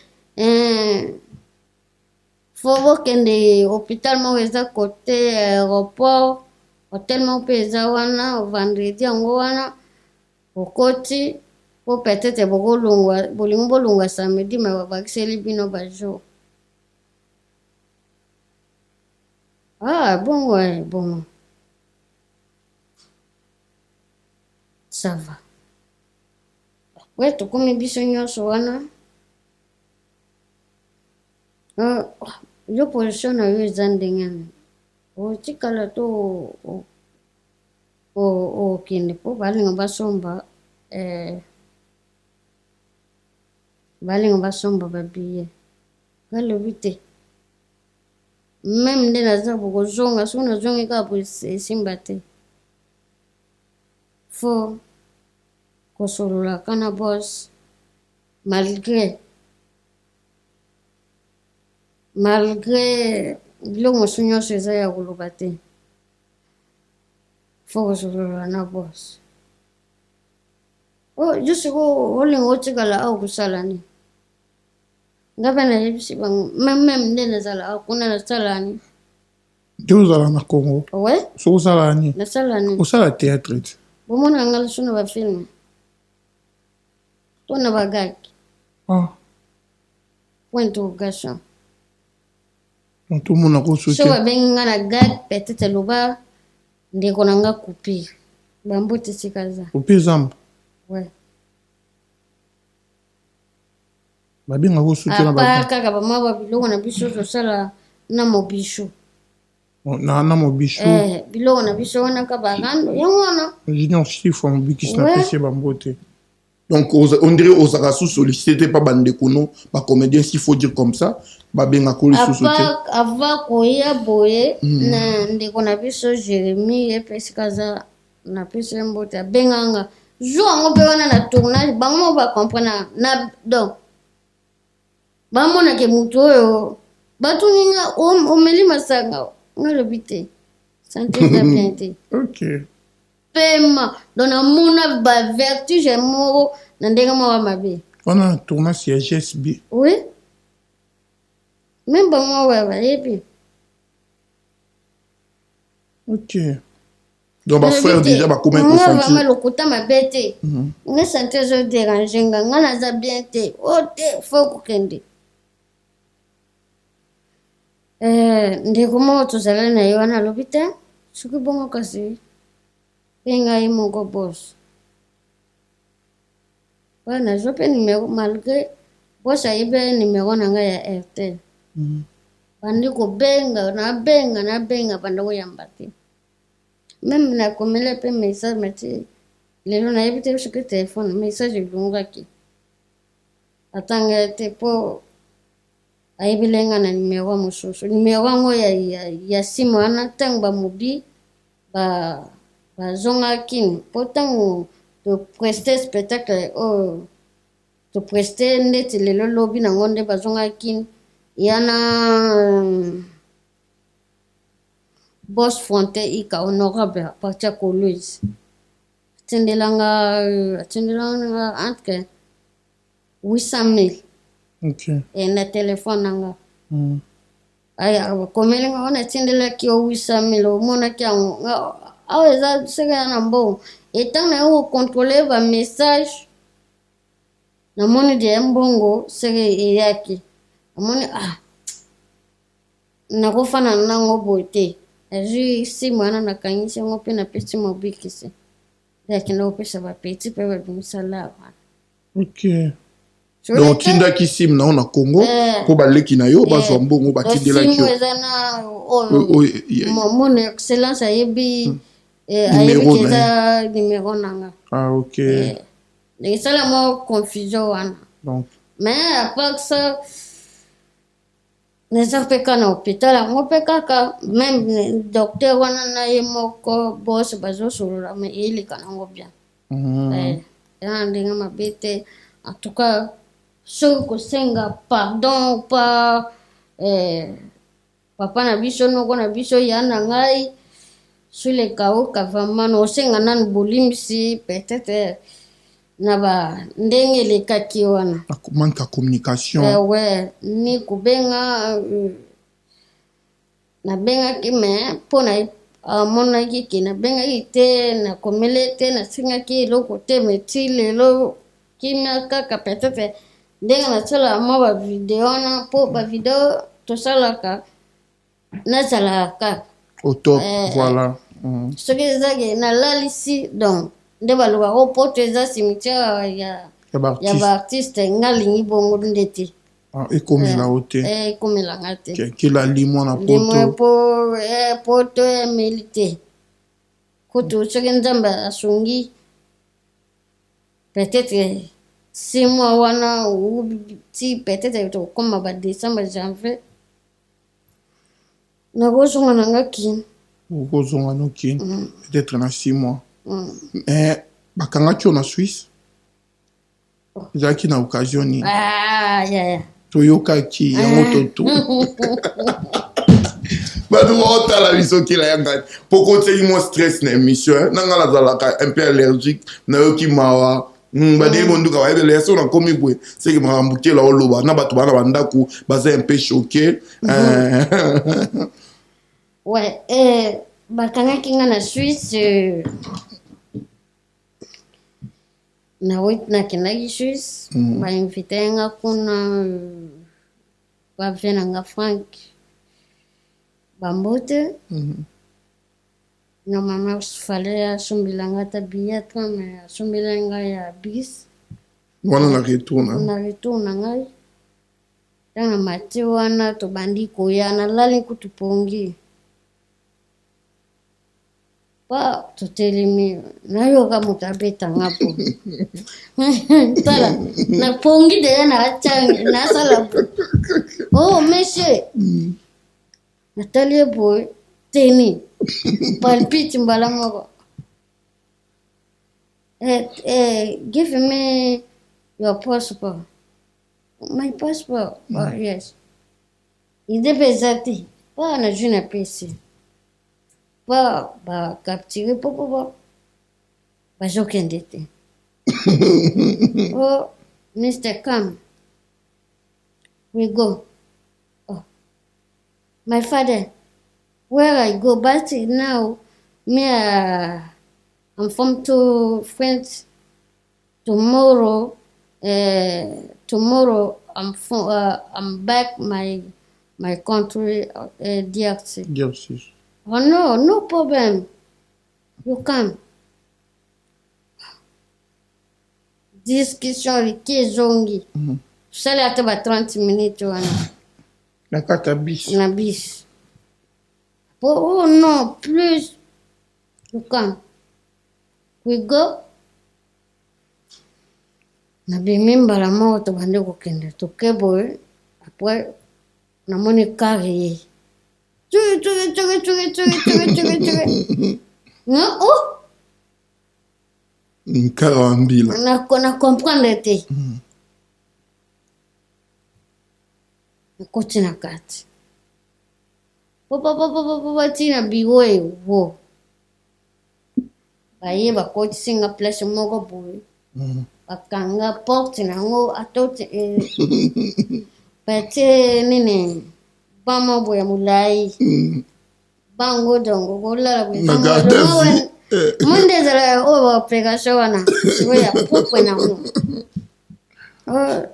faut bokende hôpital moko eza côté aéroport hotel moko mpe eza wana vendredi yango wana okoti po peut-être bolingi bolongwa samedi me babakiseli bino bajour bon ça va tokomi biso nyonso wana yo position na yo eza ndenge nini otikala to okende po balinga basomba babiye balobi te meme nde naza bokozonga soki nazongi kaka po esimba te fo kosololaka na bos malgré biloko mosusu nyonso eza ya koloba te fo kosolola na bos jusiko olinga otikala awa kosala ni nga mpe nayebisi bango meme nde nazala awa kuna nasala ni te ozala na congo so osala ni nasala ni osala théâtre te bomona nga liso na bafilme to na bagaki point interrogation tomona kosoki so babengi nga na gag peut-être loba ndeko na nga coupure bambo tesika za coupure zamba babenga kosoki apa kaka bama babiloko na biso tosala na mobisho biloko na biso wana ka barando yango wana junior chiffre mobikisi na pesi bambo te. Donc on dirait aux Arasus sollicité pas bandekuno ba comédien s'il faut dire comme ça ba benga ko le sous-soté ava koya boye na ndeko na biso Jérémy et pesikaza na pese mbota benganga jo ngo pe wana na tournage bango ba comprendre na donc bamonake mutu oyo batuninga omeli masanga ngalobi te santé eza bien te. Pema donc namona bavertige moko na ndenge moko mabe wana tourna siège B. Oui, même bango oyo bayebi. Ok. Donc bafrère déjà bakoma ekosenti nga lokuta mabe te nga santé ezoderange nga naza bien te o te fo kokende. Ndeko moko tozalaki na ye wana alobi te soki bongo kasi mpe ngai moko bos wana nazwa mpe numero malgré bos ayebi numero na ngai ya Airtel bandi kobenga nabenga banda koyamba te même nakomela mpe message mati lelo nayebi te soki telefone message elungaki atanga te mpo ayebilenga na numero mosusu numero yango ya simu wana ntango bamobi bazongaki mpo ntango topreste spectacle oyo topreste ndeti lelo lobi nango nde bazongaki yana Boss Fonte ika honorable partia Coloise atendelanga entre 800,000 na telefone nanga aya komelenga wana tendelaki 800,000 omonaki yango awa eza seka na mbo etant na yo contrôler ba message namoni de mbongo seka eyaki amoni nakofana nango bote azwi simu wana nakangisi yango mpe napesi mobikisi yakenda kopesa bapeti mpe babimisala wana. Donc tindaki simu nao na Congo mpo baleki na yo bazwa mbongo batindelaki yo eza na mon excellence ayebi ayebi keza numero nanga. Esala mo confusion wana mais à part ça neza mpe ka na hôpital yango mpe kaka même docteur wana na ye moko bose bazosolola me eyeleka nango bien yana ndenge mabe te en tout cas soki kosenga pardon pa papa na biso noko na biso ya na ngai suleka oka vraiment nosenga nanu bolimbisi peut-être na ba ndenge elekaki wana manque ya communication ni kubenga nabengaki me mpo na amonaki ke nabengaki te nakomele te nasengaki eloko te meti lelo kimia kaka peut-être ndenge nasala mwa bavideo wana mpo bavideo tosalaka nazalaka au top voilà soki ezake nalalisi donc nde balobaka poto eza cimetière ya baartiste ngalingi bongo nde te ekomela o te ekomelanga te kila limwa na poto emeli te kutu soki nzambe asungi peut-être 6 mois wana ti peut-être tokoma badécembre janvier nakozonga nanga kini okozonga no kini peut-être na 6 mois bakangaki yo na Suisse ezalaki na occasion nini toyokaki yango toto bato baotala biso kila yanga mpo koteki mo stress na émission nanga nazalaka un peu allergique nayoki mawa badeli monduka bayebele so nakomi boye seki makambo kela oloba na bato bana bandako baza un peu choqué bakangaki nga na Suisse nakendaki Suisse bainvite nga kuna bavie nanga Frank bambote normalement fallait asombilanga ata billet mais asombilanga ya bis wana na retour na ngai tanga mati wana tobandi koya nalali kutupongi pa totelemi nayoka moto abetanga po tala napongi deya naachangi nasala monsieur natali ye boye teni palpite mbala moko give me your passport My passport. Oh, yes. Il est pesati. Pas na juna PC. Pas ba capturer popo. Ba jokende te. Oh, Mr. Come. We go. Oh. My father. Where I go, but now I'm from to France. Tomorrow I'm back my country, DRC. DRC. Oh no problem. You come. Discussion qui zongi. Ça là 30 minutes wana. Na kata bis. Na bis. Oh no, plus. You come. We go. Na bimimba la moto bande kokende tokeboye après na moni kare tuge no oh Nkarambila na comprendre te koti na kati papa tina biwe wo baye bakoti singa place moko boye bakanga porte nango atote pate nini bama boya mulai bango dongo golala bwe monde zala o operation wana sigoya popo na no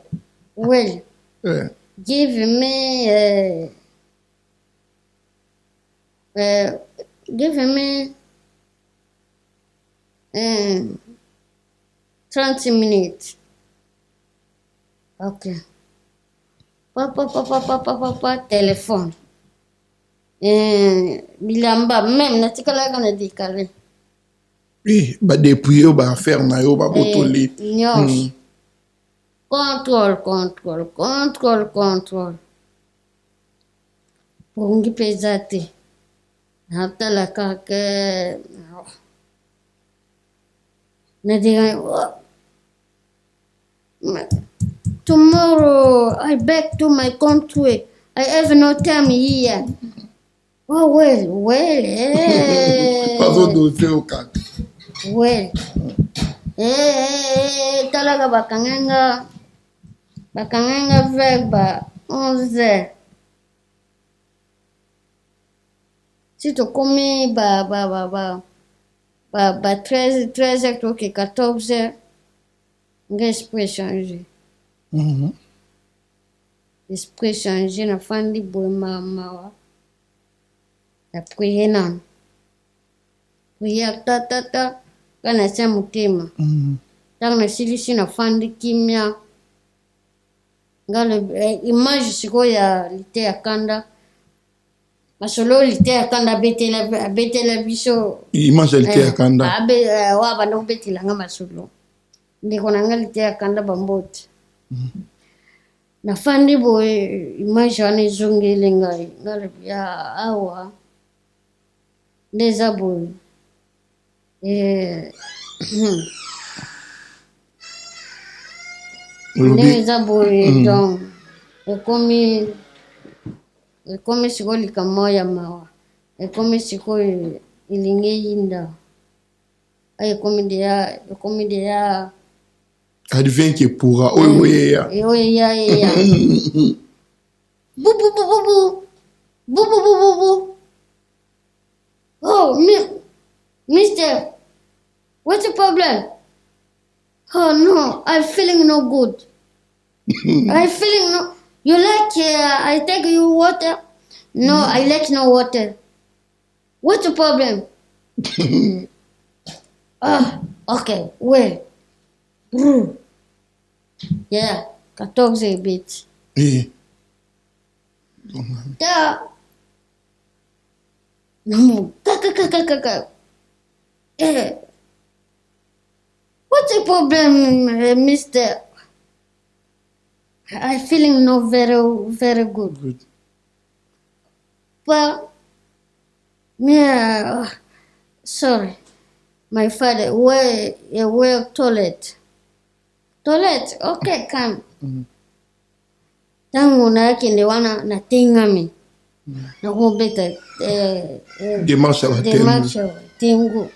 well give me 30 minutes. Ok. Papa, téléphone. Bilamba, même, natikala kana dikale. Oui, ba depuis yo ba faire na yo ba botoli. Nyos. Contrôle. Pungi pesate. Natala kake. Tomorrow I back to my country. I have no time here. Oh well. Paso doce o kat. Well. Talaga bakanganga verba 11. Si tu comi ba 13 ok 14 l'esprit changé. L'esprit changé na fandi boy mama la prière non prière ta kana sa mutema tanga silisi na fandi kimya ngale image siko ya lite ya kanda masolo lite ya kanda betela biso image lite ya kanda wa bana betela nga masolo ndiko nanga lite ya kanda bambote na fandi boy image ane zongele ngai ngale ya awa ndeza boy ndeza boy donc ekomi siko likamoya mawa ekomi siko ilinge yinda ekomi deya advient que pourra oyeya bu oh mister, what's the problem? Oh no, I'm feeling no good. I'm feeling no. You like I take you water? No, I like no water. What's the problem? Okay, well. Yeah, 14 bits. Da. No, what's the problem, mister? I'm feeling no very good. Well, yeah, sorry. My father, where toilet? Toilet, okay, come. tangu na kende wana na tingami na kubeta démarche tengu.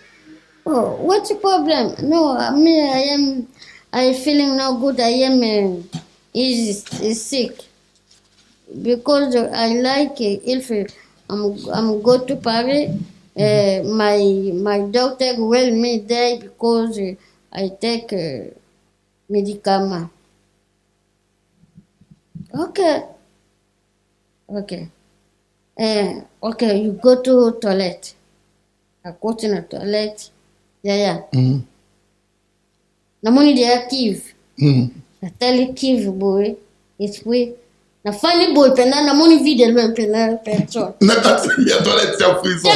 Oh, what's the problem? No, I feeling no good. I am is sick because I like if I'm go to Paris. My doctor will me there because I take medicament. Okay. Okay, you go to toilet. I go to the toilet. Yeah. Na money they active. I tell you active boy. It's way. Na funny boy pena na money video le pena person. Na ya toilet ya prison.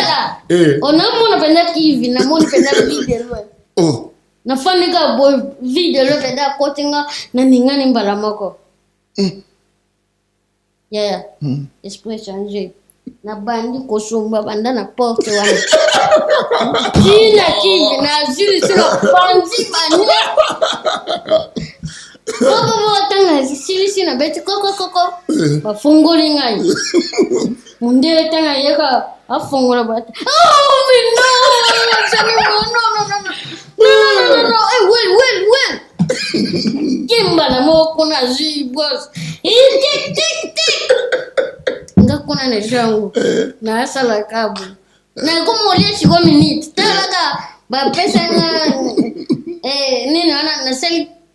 On a mon pena active na money pena video le. Oh. Na funny ga boy video le pena kotinga na ningani mbalamoko. Yeah. Esprit changer. Na bandi kosomba banda na porte wana. Kina kivi na zili sina bandi bani. Koko tanga zili sina beti koko. Bafunguli ngai. Mundele tanga yeka afungula bati. Oh no. No. Hey, well. Kimba na moko na zibos. Tik. Ngakuna na jangu. Na sala kabu. Na como olhar chegou minute. Tá ba pesa na nini ana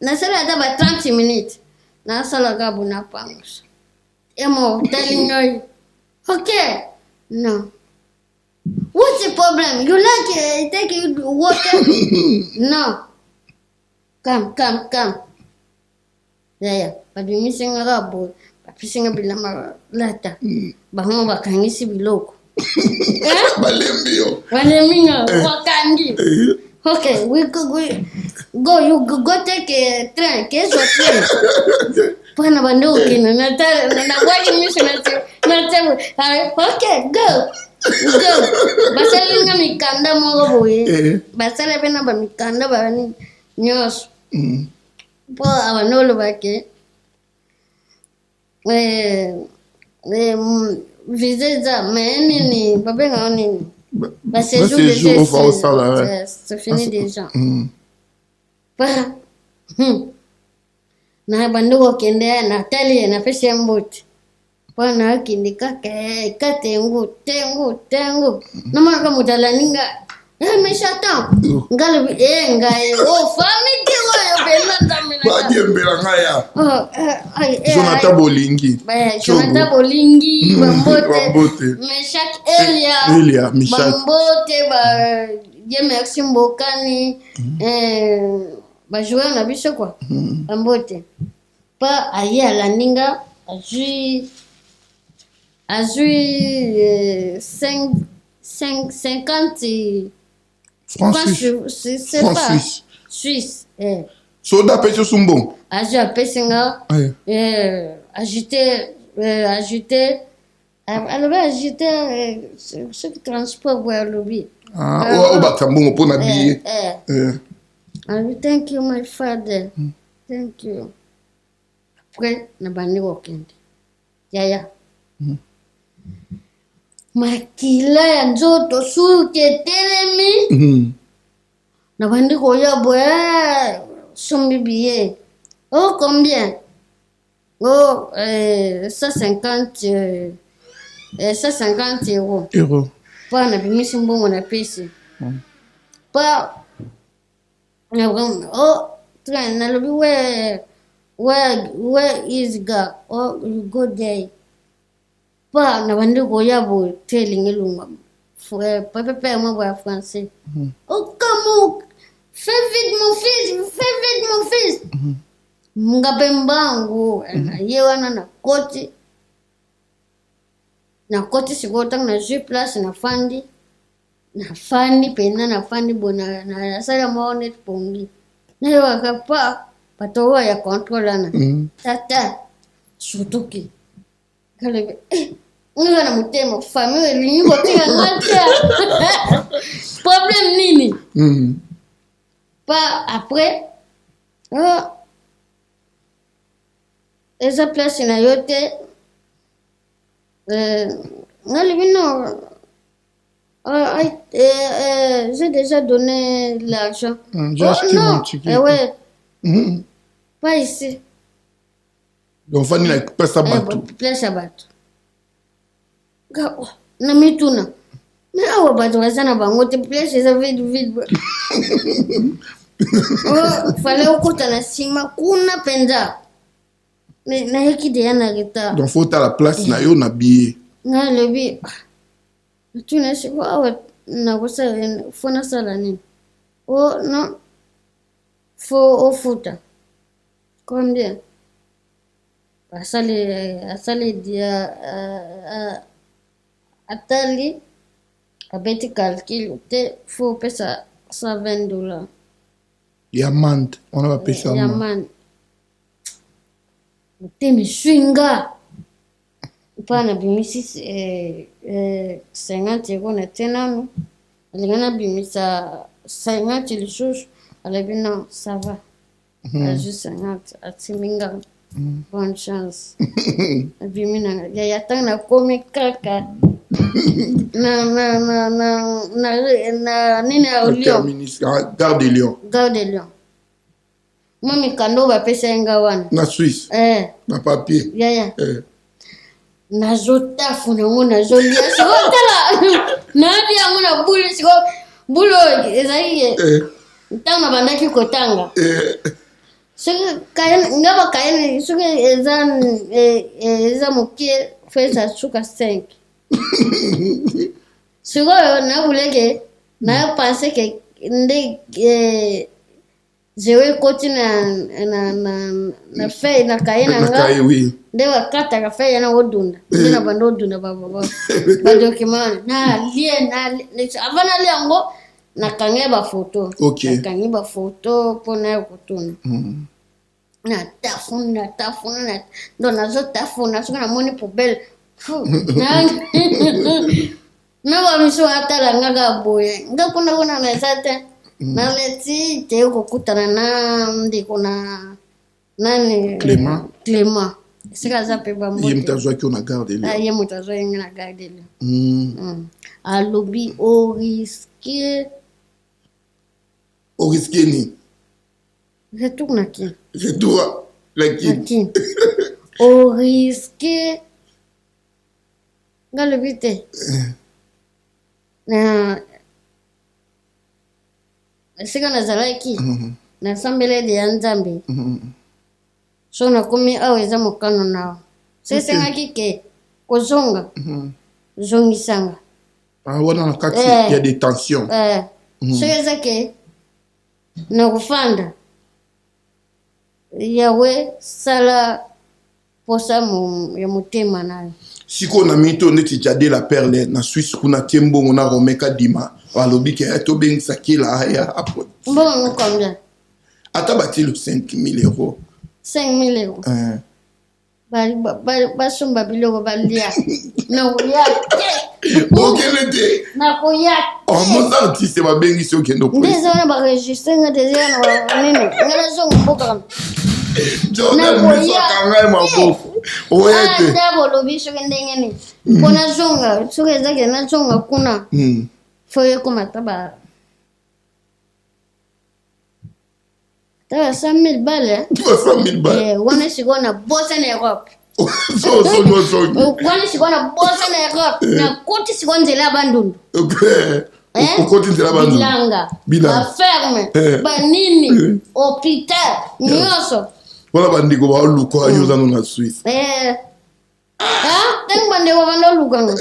na sala da ba 30 minutes. Na sala kabu na pangos. Emo telling you. Okay. No. What's the problem? You like take water? No. Come. Yeah. Babi missing a rabo. Babi singa bilama lata. Bango bakangisi biloko. Balembio. Wakangi. Okay, we go. You go take a train. Guess what train? Pana banduki na wali missing na. Okay, go. Basala nga mikanda mo boye. Basala bena ba mikanda ba ni nyos. Po abanolo bake. Viseza menini babenga nini. C'est fini déjà. Pa. Na banduko kende na tali na pesa mboti. Pana kindika ka tengu. Namaka mutalaninga. Meshata. Ngalo ngai family wayo belanda mina. Ba diembela ngaya. Jonathan Bolingi. Bambote. Meshak Elia. Bambote ba Merci Mbokani. Ba jouer na biso quoi. Bambote. Pa aya la ninga azui 50 francs suisse. Soda pêche sumbon. Aja pesinga. Agiter. Alors agiter ce qui transport vers le billet. Bakambongo pour na billet. Thank you my father. Thank you. Après na bani weekend. Yeah. Makila ya nzoto suke telemi. Na bandi koya boya sombi billet. Oh combien? Oh 150 euros. Pas na bimisi mbongo na pesi. Pas na oh train na lobi where is ga? Oh you go there. Pa na bandi koya bo telling elunga. Papa moi boya français. Oh comment? Fais vite mon fils. Ngabembangu yewana na koti sigotang na jeu place na fandi pena na fandi bona na sala maone pongi na yewa kapa patowa ya controller na tata sutuki kale nga na mutemo famille lingo tinga ngata problème nini pas après eza place na yo te nalobi non j'ai déjà donné l'argent. J'ai acheté mon ticket. Ouais. Pas ici. Donc fani na place à bateau. Place à bateau. Na mituna. Mais awa bateau azana bango te place eza vide. Fallait okuta na sima kuna penza. Na heki de yana reta. Donc faut à la place na yo na billet. Na lebi. Tu ne sais pas na kosa fona sala nini. Oh non. Faut au futa. Combien? Asali dia atali abeti calcul te faut pesa $120. Yamande, on va payer ça. Yamande. Temi swinga. Pana bimisi 50 euro na tenano. Alingana bimisa 50 lisusu. Alabi non, ça va. Juste 50 atiminga. Bonne chance. Bimina ya tanga komi kaka. Na nini ya Lyon. Gare de Lyon. Gare de Lyon. Mami kando ba pesa nga wana. Na Suisse. Na papier. Ya. Nazotafu na ngona zolia sikotala. Nadi ya ngona bulu siko bulo ezaiye. Tanga bandaki kotanga. Suke kayen ngaba kayen suke eza mokie fesa suka 5. Suko na buleke na pense que nde jewe koti na fei na kayen nga. Nde wakata ka fei na odunda. Ndina bando odunda baba. Ba document na lien avana liango na kangeba photo. Okay. Na kangeba photo pona kutuna. Na tafuna ndo nazo tafuna suka na moni poubelle. Na wa miso atala ngaga boye. Ngakuna na sate. Na leti te ukukutana na ndiko na nani Clément. Sika za pe bambo. Yem tazwa ki on a gardé là. Yem tazwa ki on a gardé là. Alobi au risque ni. Retourne qui? Retourne qui? Au risque. Galobite. Na sika na zalaki. Na sambele de Nzambe. So na kumi aweza mukano nao. Sese ngakike kozonga. Zongisanga. Wana na kati ya des tensions. Sese ke na kufanda. Yawe sala posa ya mutema nayo. Siko na mito neti jade la perle na Suisse kuna tiembo ngona romeka dima walobi ke to beng sakila aya apo. Bon combien? Atabati le 5,000 euros. 5,000 euros. Ba sumba biloko balia. Na kuya. Okelete. Na kuya. Oh mon artiste ba bengi so kendo ko. Ndezona ba registre ndezona na nini? Ngala zongo mboka. Jordan miso kanga maboko. Oete. Ndabo lobi so kendengeni. Kona zonga, so kezake na zonga kuna. Foye kuma taba. Taba 100,000 balles. 100,000 balles. Wana sigona bossa na Europe. So. Wana sigona bossa na Europe. Na koti sigona nzela bandundu. Okay. Koti nzela bandundu. Bilanga. Ferme. Banini. Hôpital. Nyoso. Wala bandiko ba luko ayoza no na Suisse. Teng bandiko ba no luko no.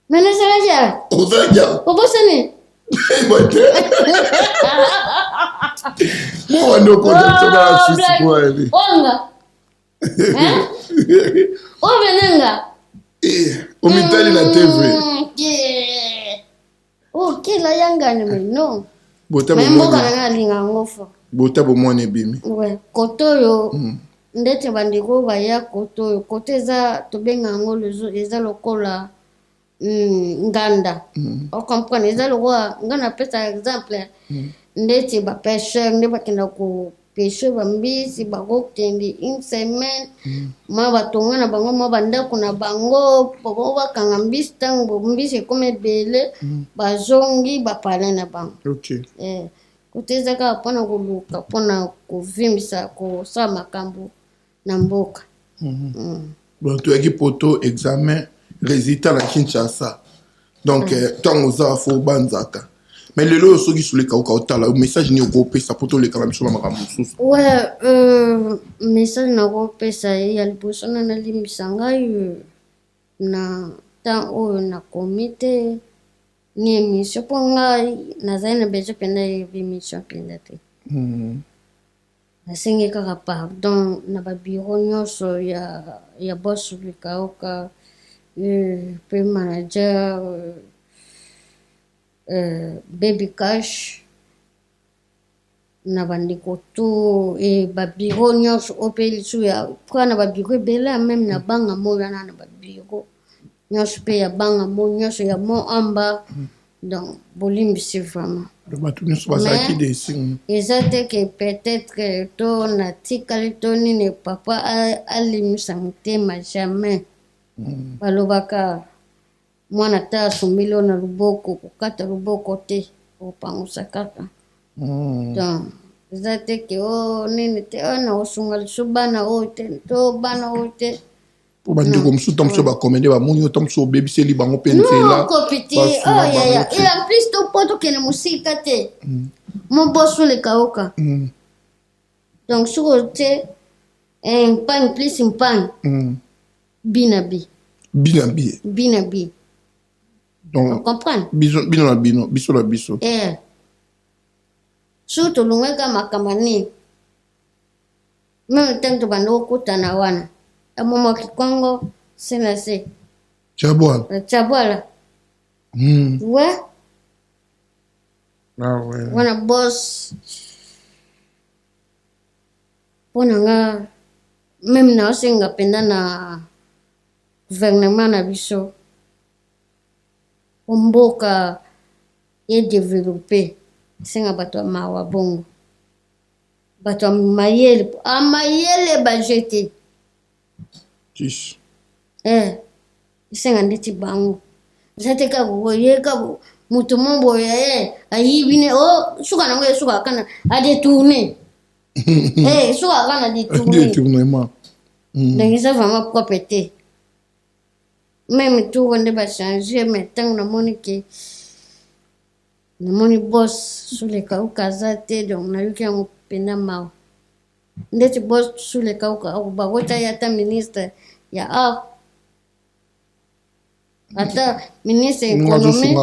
Mene seraja. Ozaja. Obosani. Mo ando ko na Suisse ko hivi. Onga. Ovenenga. Omitali na TV. Kila yanga ni no. Bota mo kana linga ngofo. Bota bo mwana bimi. Ouais, kotoyo. Ndete bandiko ba ya kotoyo. Koteza tobenga ngolo eza lokola nganda. O comprendre eza lokola ngana pesa exemple. Ndete ba pêcheur ndeba kenda ko pêche bambisi bakokende une semaine ma batonga na bango ma bandako na bango bango bakanga mbisi ntango mbisi ekoma ebele bazongi bapale na bango kote eza kaka mpona koluka mpona kovimbisa kosala makambo na mboka toyaki poto examen résultat na Kinshasa donc ntango oza fo banzaka mais lelo oyo soki soleka oka otala message ni okopesa po toleka na biso na makambo mosusu message nakopesa ya liboso na nalimbisa ngai na ntan oyo nakomi te ni émission mpo ngai nazali na besoin mpenza yebi émission mpenza te nasengi kaka pardon na babiro nyonso ya boss likaoka pe manager baby cash na bandeko to babiro nyonso ope lisu ya kwa na babiro ebele meme na banga moyo na babiro nyonso mpe ya banga mo nyonso ya mo amba donc bolimbisi vraiment bato nyonso bazalaki desi eza te ke peut-être to natikali to nini papa alimisa motema jamais balobaka mwana ta asumbili oyo na luboko kokata luboko te kopangusa kaka donc eza te ke nini te na osunga lisu bana oyo te to bana oyo te po bandeko mosusu ntango mosusu bakomende bamoni oyo ntango mosusu obebiseli bango mpe nzela kopiti oyaya et en plus to po tokende mosika te moboso lekaoka donc soki ote mpagne plus mpagne binabi donc comprendre bino na bino biso na biso soki tolongweka makambo nini meme ntango tobanda kokutana wana Momo Kikongo, c'est là, c'est. Tchabouala. Ouais. Ah ouais. On a boss. On a même na osenga penda na gouvernement na biso. Mboka est développé. Senga bato mawa bongo. Bato mayele ba jeté. Isenga ndeti bango zateka boyeka mutu mombo ayibine suka nango suka kana adetourner suka kana détournement donc ça vraiment propre te même tout on va changer mais tant na monike na moni boss sur les kaukazate donc na yuki ngo penda mawa ndeti boss sur les kauka ba wota yata ministre ya ata ministre économie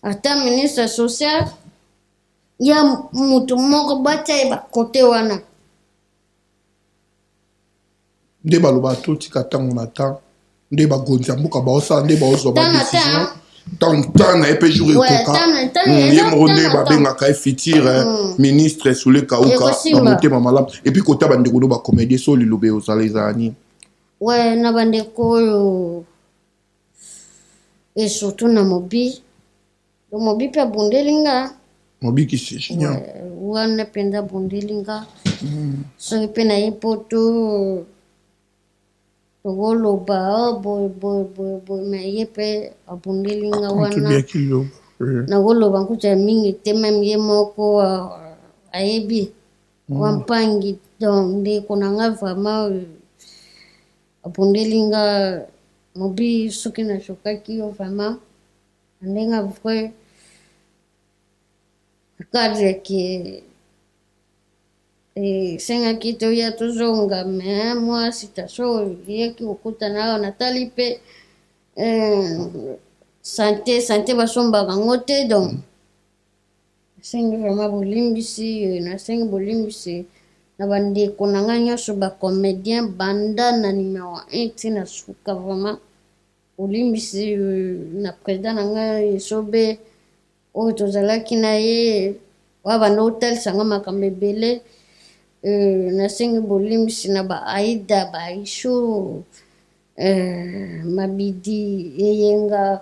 ata ministre social ya mutu moko bata ba kote wana nde baloba to tika tango na temps nde bagonzi mboka baosala nde baozwa ba décision tant na epe jour ekoka ye moko nde babengaka efitire ministre sule kauka na motema malamu epuis kota bandeko no bacomédie so lilobe ozala ezala nini na bandeko oyo et surtout na mobi mpe abundelinga mobi kisishinya wana penda bundelinga soki mpe na ye poto tokoloba boy me ye mpe abundelinga wana nakoloba nkuta mingi te meme ye moko ayebi wampangi donc ndeko nanga vraiment abundelinga mobi soki nashokaki yo vraiment andenga vrai cadre ke esengaki toya tozonga me mwa situation yeki kokutana awa natali mpe sante basombaka ngo te donc nasengi vraiment bolimbisi nasengi bolimbisi na bandeko na ngai nyonso bacomédien banda na numéro 1 ti na suka vraiment bolimbisi na président na ngai esobe oyo tozalaki na ye wabanda otalisanga makambo ebele nasengi bolimbisi na baaida baisho mabidi eyenga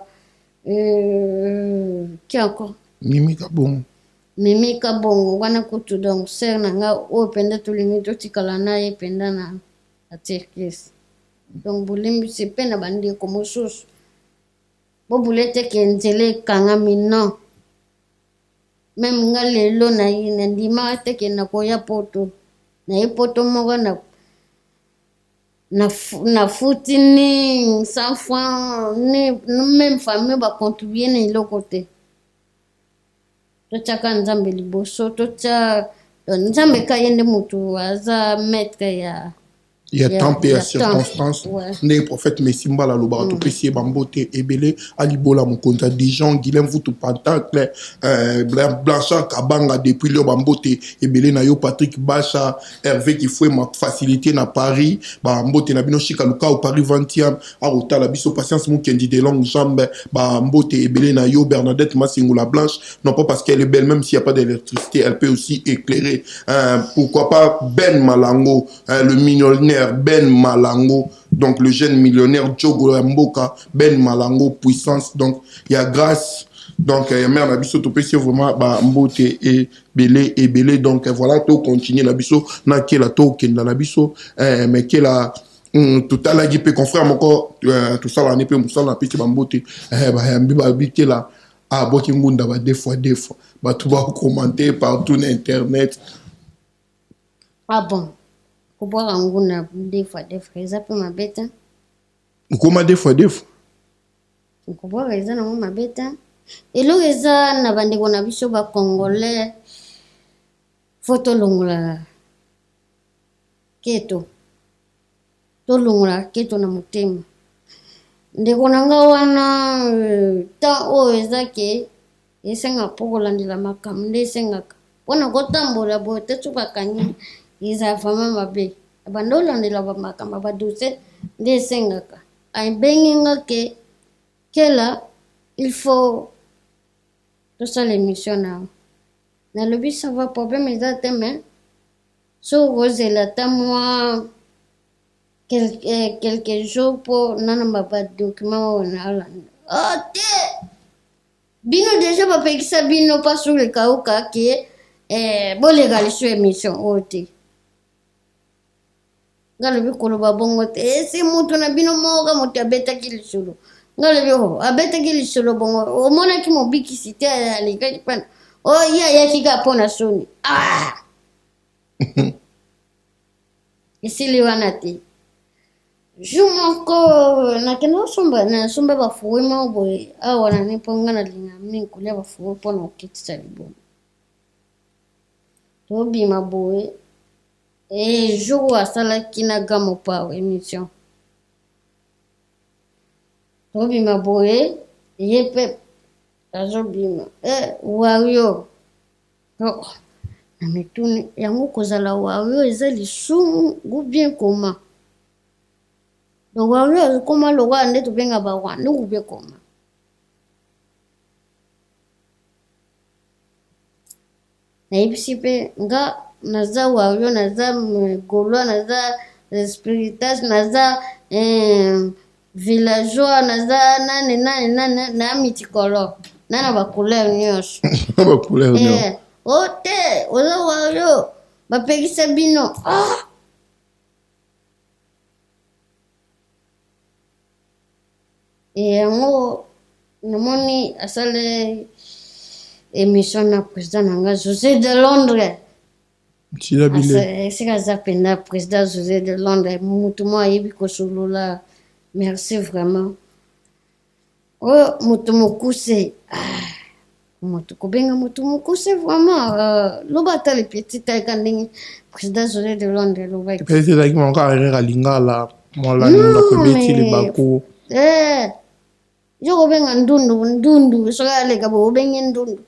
qui encore mimi kabongo mimika bongo wana kutu donc ser na nga oyo penda tolingi totikala na ye penda na atirkis donc bolimbisi mpe na bandeko mosusu bobule teke nzela ekangami non meme nga lelo nandimaka teke nakoya poto naye poto moko nafuti ni 100 francs ni même famille bacontribue na eloko te totyaka nzambe liboso totya nzambe ka ye nde motu aza maître ya temps et ya circonstance ndenge prophète Messimba la lobaka topesi bambote ebele alibola mokonzi ya Dijon Guilhem Vutu Pentacle Blanchard Kabanga depuis leo bambote ebele na yo Patrick Bacha Hervé Kifwe ma facilité na Paris bambote na bino Chika Luka au Paris 20e arotala biso Patience Mukendi de longue jambe bambote ebele na yo Bernadette Masingula Blanche non pas parce qu'elle est belle même s'il n'y a pas d'électricité elle peut aussi éclairer pourquoi pas Ben Malango le millionnaire Ben Malango, donc le jeune millionnaire Djogo Mboka, Ben Malango, puissance, donc il y a grâce, donc il y a mère Nabiso, tout peut vraiment Mbote et Belé, donc voilà, tout continue Nabiso, na qui la to qui la Nabiso, mais qui la tout à l'heure, peut confrère encore tout ça, l'année peut mousser la petite Mbote, habiter là, à Bokingunda, des fois, tout va commenter partout sur Internet. Ah bon? Kubwa nguna des fois eza pe mabeta ukoma des fois kubwa eza na mabeta elo eza na bandeko na biso ba congolais photo longola keto to longola keto na motema ndeko nanga wana ta o eza ke esenga pokolandela makambo nde esengaka mpona kotambola boye te tubakani iza fama mabe abandolandela bamakamba badose nde esengaka abenginga kela il faut tosala émission nao nalobi ça va problème eza te me so kozela ta mwa quelques jours mpo nana badocument oyo naalanda te bino deja bapekisa bino pa sur le kauka ke bolegaliso émission oyo te ngalobi koloba bongo te esi mutu na bino moka moto abetaki lisolo ngalobi abetaki lisolo bongo omonaki mobikisi te alekaki pana ye ayaki ka mpona soni esili wana te jour moko nakenda nasomba bafui moko boye awa nani mpo nga nalinga mingi kolia bafui mpona kokitisa libomo tobima boye jour asalaki na gamo pao émission tobima boye ye mpe azobima wario na mituni yango kozala wario eza lisungu bien koma donc wario azokoma lokwa nde tobenga barwanda kubie koma nayebisi mpe nga naza wario naza gaulois naza spiritas naza villageois naza nane na multicolore nana bacouleur nyonso o te oza wario bapekisa bino yango namoni asala émission na président nanga José de Londres esika aza penda président José de Londres mutu mo ayebi kosolola merci vraiment oyo mutu mokuse mutu kobenga mutu mokuse vraiment loba ata le petit taika ndenge président José de Londres lobaki peut-être ezalaki mongo arera lingala molaninga kobetile bako yo kobenga ndundu soki aleka bo obenge ndundu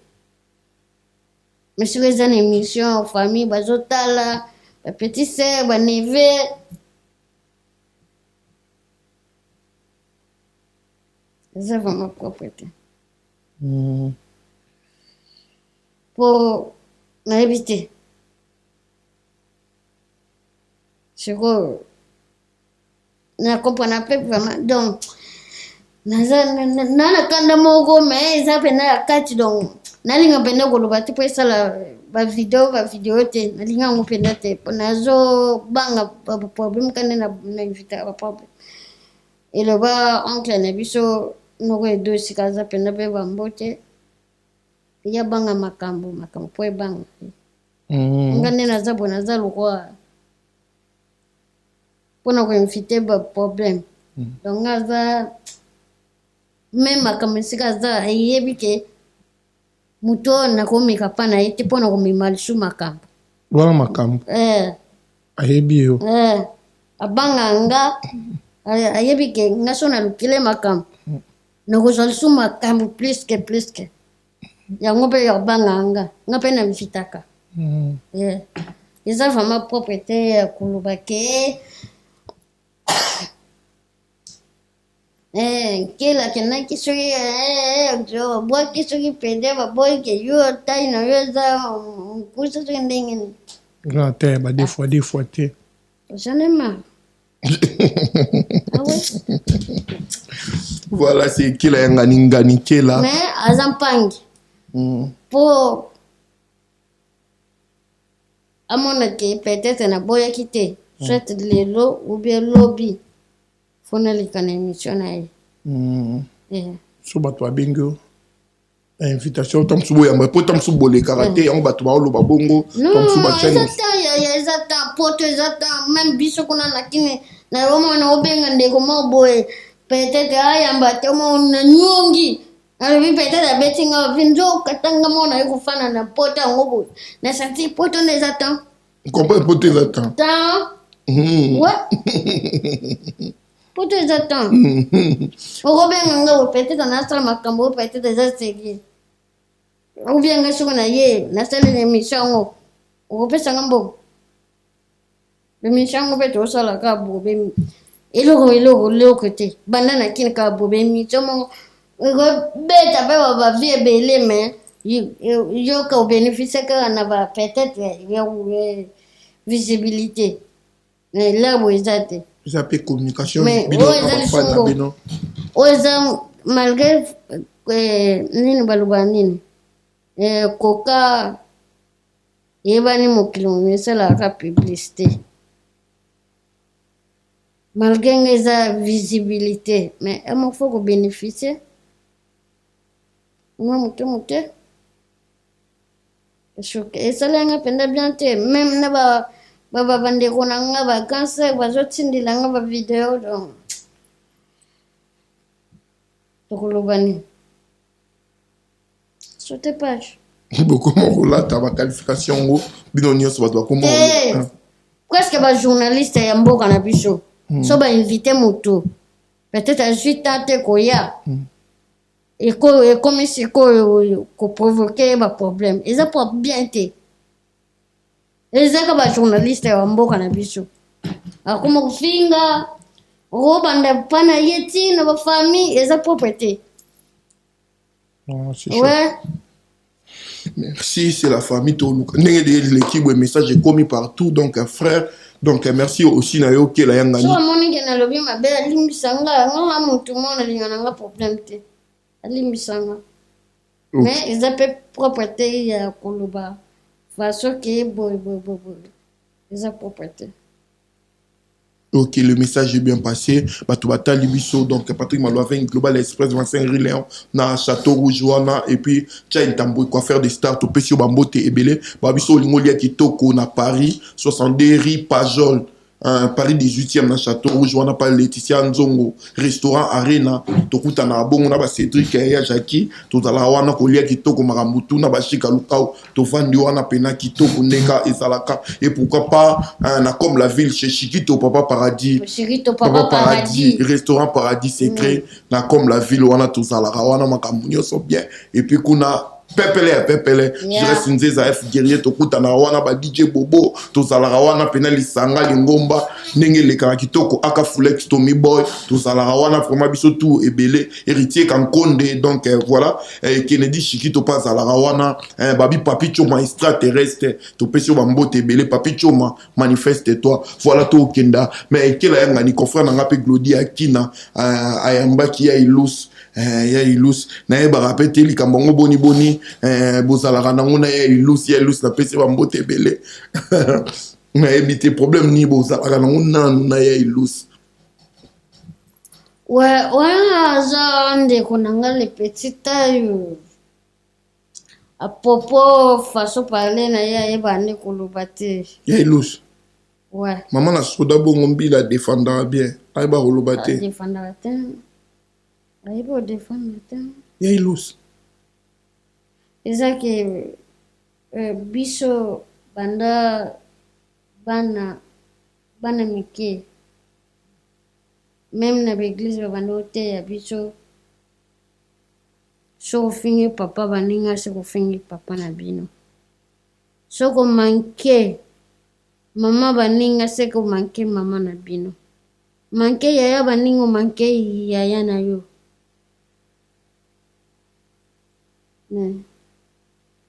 monsieur eza na émission famille bazotala bapetit sœur baneve eza vraiment propre te po nayebi te sikoyo nakomprana mpe vraiment donc naza na kanda moko me eza pena ya kati donc nalinga penda koloba te po esala bavideo te nalinga yango penda te po nazobanga baproblème kande na invita baproblème eloba oncle na biso noko edo esika aza penda mpe bambo te ya banga makambo po ebanga nga nde naza bo naza lokwa mpona koinvite baproblème donc aza me makambo esika aza ayebi ke moto oyo nakomeka mpa na ye te mpona komema lisu makambo wana makambo ayebi yo abanga nga ayebi ke nga so nalukile makambo nakozwa lisu makambo plus ke yango mpe yabanga nga mpe namfitaka eza vraiment propre te ya koloba ke kila kenaki soki bwaki soki pende baboyi ke yo tai na yo eza mpusa soki ndenge ni grand te ba des fois te j'en ai marre. Ah ouais? Voilà, c'est kila ngani kila mais azampangi po amona ke peut-être na boya kite soit lelo ou bien lobby fona likana émission na ye so bato abengi invitation tamsu boyamba po tamsu bole karaté yango bato baoloba bongo tamsu bachani ezata poto ezata même biso kuna lakini na roma na obenga ndeko mo boye peut-être ayamba te mo na nyongi alobi peut-être abetinga vinzo katanga mona yekufana na poto yango boye na senti poto na ezata comprends poto ezata ouais poto ezata okobenga nga peut-être nasala makambo peut-être eza segi obianga soko na ye nasala émission yango okopesanga mboka émission yango mpe tosala ka bobe eloko te banda na kini ka bobe émission moko ekobeta mpe bavie ebele me yoka obénéficie kaka na peut-être visibilité labo eza te eza mpe communication oyo eza malgré nini baloba nini koka eyebani mokili momi esalaka publicité malgré nga eza visibilité mais emoko fo kobénéficie mwa mote esalanga mpenza bien te même na babandeko na nga bacancer bazotindela nga bavideo donc tokoloba nini saute page bokomokolata baqualification ngo bino nyonso bato bakoma presque bajournaliste ya mboka na biso so bainvite moto peut-être azwi ta te koya ekomi sikoyo koprovoke baproblème eza po bien te ezaka bajournaliste ya mboka na biso akoma kofinga okobanda mpa na ye ti na bafamille eza propre te ouais. Merci, c'est la famille Toluka. L'équipe, le message est commis partout, donc frère. Donc merci aussi na yo ke la yanga ni. So amoni ke na lobi mabe alimbisanga nga mutu mona lingana nga problème te. Alimbisanga. Mais ils appellent propreté ya koloba. Façon que boy. Ils appellent propreté. Ok, le message est bien passé. Batubata Libiso, donc Patrick Malo avec Global Express 25 Riléon, na Château Rouge, et puis Tchaïn Tamboui, quoi faire des stars, au Pesio Bambote et Belé, Babiso Lingolia Kitoko, na Paris, 62 Rue Pajol. Paris 18e na Château Rouge, on a pas Laetitia Nzongo, restaurant Arena, tokuta na bon, on a Cédric et Jackie, tout à la wana kolia kitoko maramutu na bashika lukao, to fandi wana pena kitoko neka et salaka, et pourquoi pas na comme la ville chez Chiquito Papa Paradis, Papa Paradis, restaurant Paradis secret, na comme la ville wana tout ça la wana makamunyo so bien, et puis kuna Pepele, je reste une ZF guerrier, tokuta na wana ba DJ Bobo, tozalara wana pena lisanga lingomba, nenge le karakitoko, aka fulex Tommy Boy, tozalara wana vraiment biso tout ebele, héritier Kankonde, donc voilà, Kennedy Chiquito pas zalara wana, babi papi choma extraterrestre, to pesio bambote ebele, papi choma manifeste toi, voilà to kenda, mais kela yanga ni confrère na ngape Glody Akina, ayamba ki ya ilus, ya ilus na ye barapete likambo ngo boni boni bozalaka nango na ya ilus na pese bambote ebele nayebi te problème ni bozalaka nango nanu na ya ilus aza ndeko na nga le petit taille à propos façon parler na ye ayeba nde koloba te ya ilus ouais maman na soda bongo mbila défendra bien ayeba koloba te défendra te ayeba défendre te ya ilus eza ke biso banda bana mike même na l'église banda oteya biso soko fingi papa baninga soko fingi papa na bino soko manke mama baninga soko manke mama na bino manke yaya baninga manke yaya na yo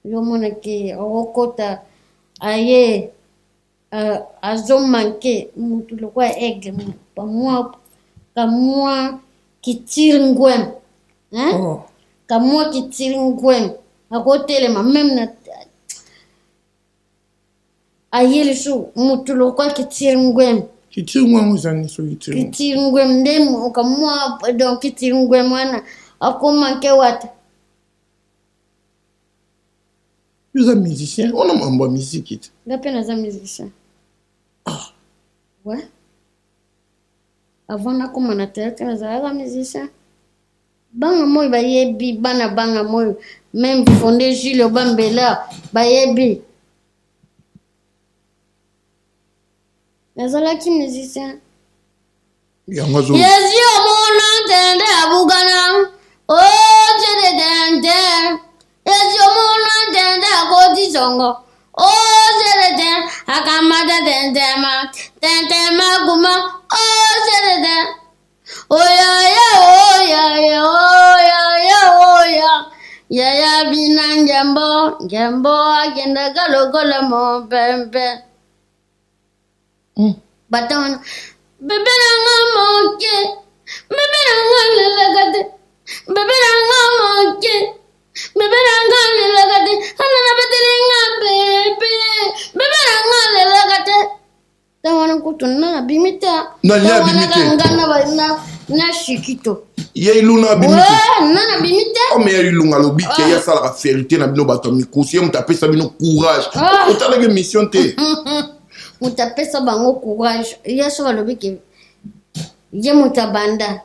yomona ke okota aye azo manke mutu lokwa aigle kamwa kitiri ngwem kamwa kitiri ngwem akotelema même na ayeli su mutu lokwa kitiri ngwem ozani so kitiri ngwem nde kamwa donc kitiri ngwem wana akomanke wata yoza musicien on a mambo musique ite ngape naza musicien ouais avant nakoma na théâtre nazalaka musicien banga moi bayebi bana banga moi même fondé Jules Bambela bayebi nazalaki musicien yango yezi omona tende abugana oh jede dende yezi omona tende akoti zongo oh jede dende akamata tendema kuma oh jede dende oya yaya bina njambo agenda galogola mo pempe baton bebe nanga moke bebe nanga lelagate bebe nanga moke bebe nanga lelagate ana betelinga bebe nanga lelagate tawana kutuna na bimita na nya bimite ngana na shikito ye iluna bimite na bimite o me ilunga lobike ya sala ka fierté na bino bato mikosi mutapesa bino courage otalaka mission te mutapesa bango courage yeso balobike ye mutabanda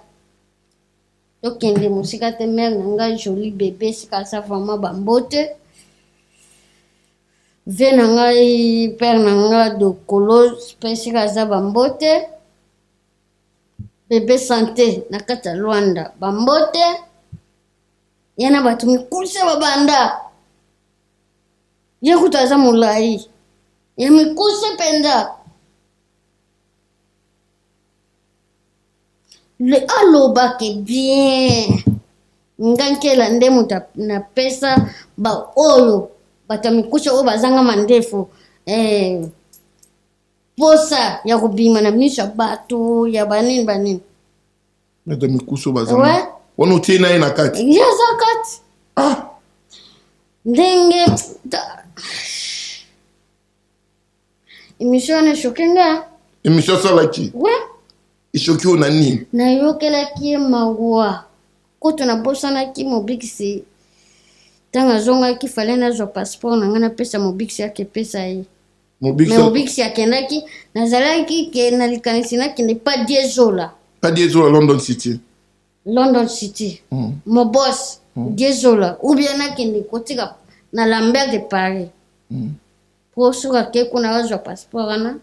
tokende musika te mère nanga joli bébé sika sa vraiment bambote ve nanga père nanga de kolo spesika za bambote bébé santé na kata Luanda bambote yana batu mikuse babanda ye kutaza mulai ye mikuse penda le aloba ke bien ngankela nde muta na pesa ba oyo batamikuse oyo bazanga mandefu posa ya kubima na misha batu ya banini batamikuse bazanga wana utie naye na kati yaza kati ndenge émission shokenga émission salaki ishoki ona nini nayokelaki mawa koto nabosanaki mobikisi ntango azongaki fale nazwa passeport na ngai napesa mobikisi akepesa ye mobikisi akendaki nazalaki ke na likanisi nakende pas diezola London City mobos diezola ou bien nakende kotika na Lambert de Paris po suka ke kuna azwa passeport wana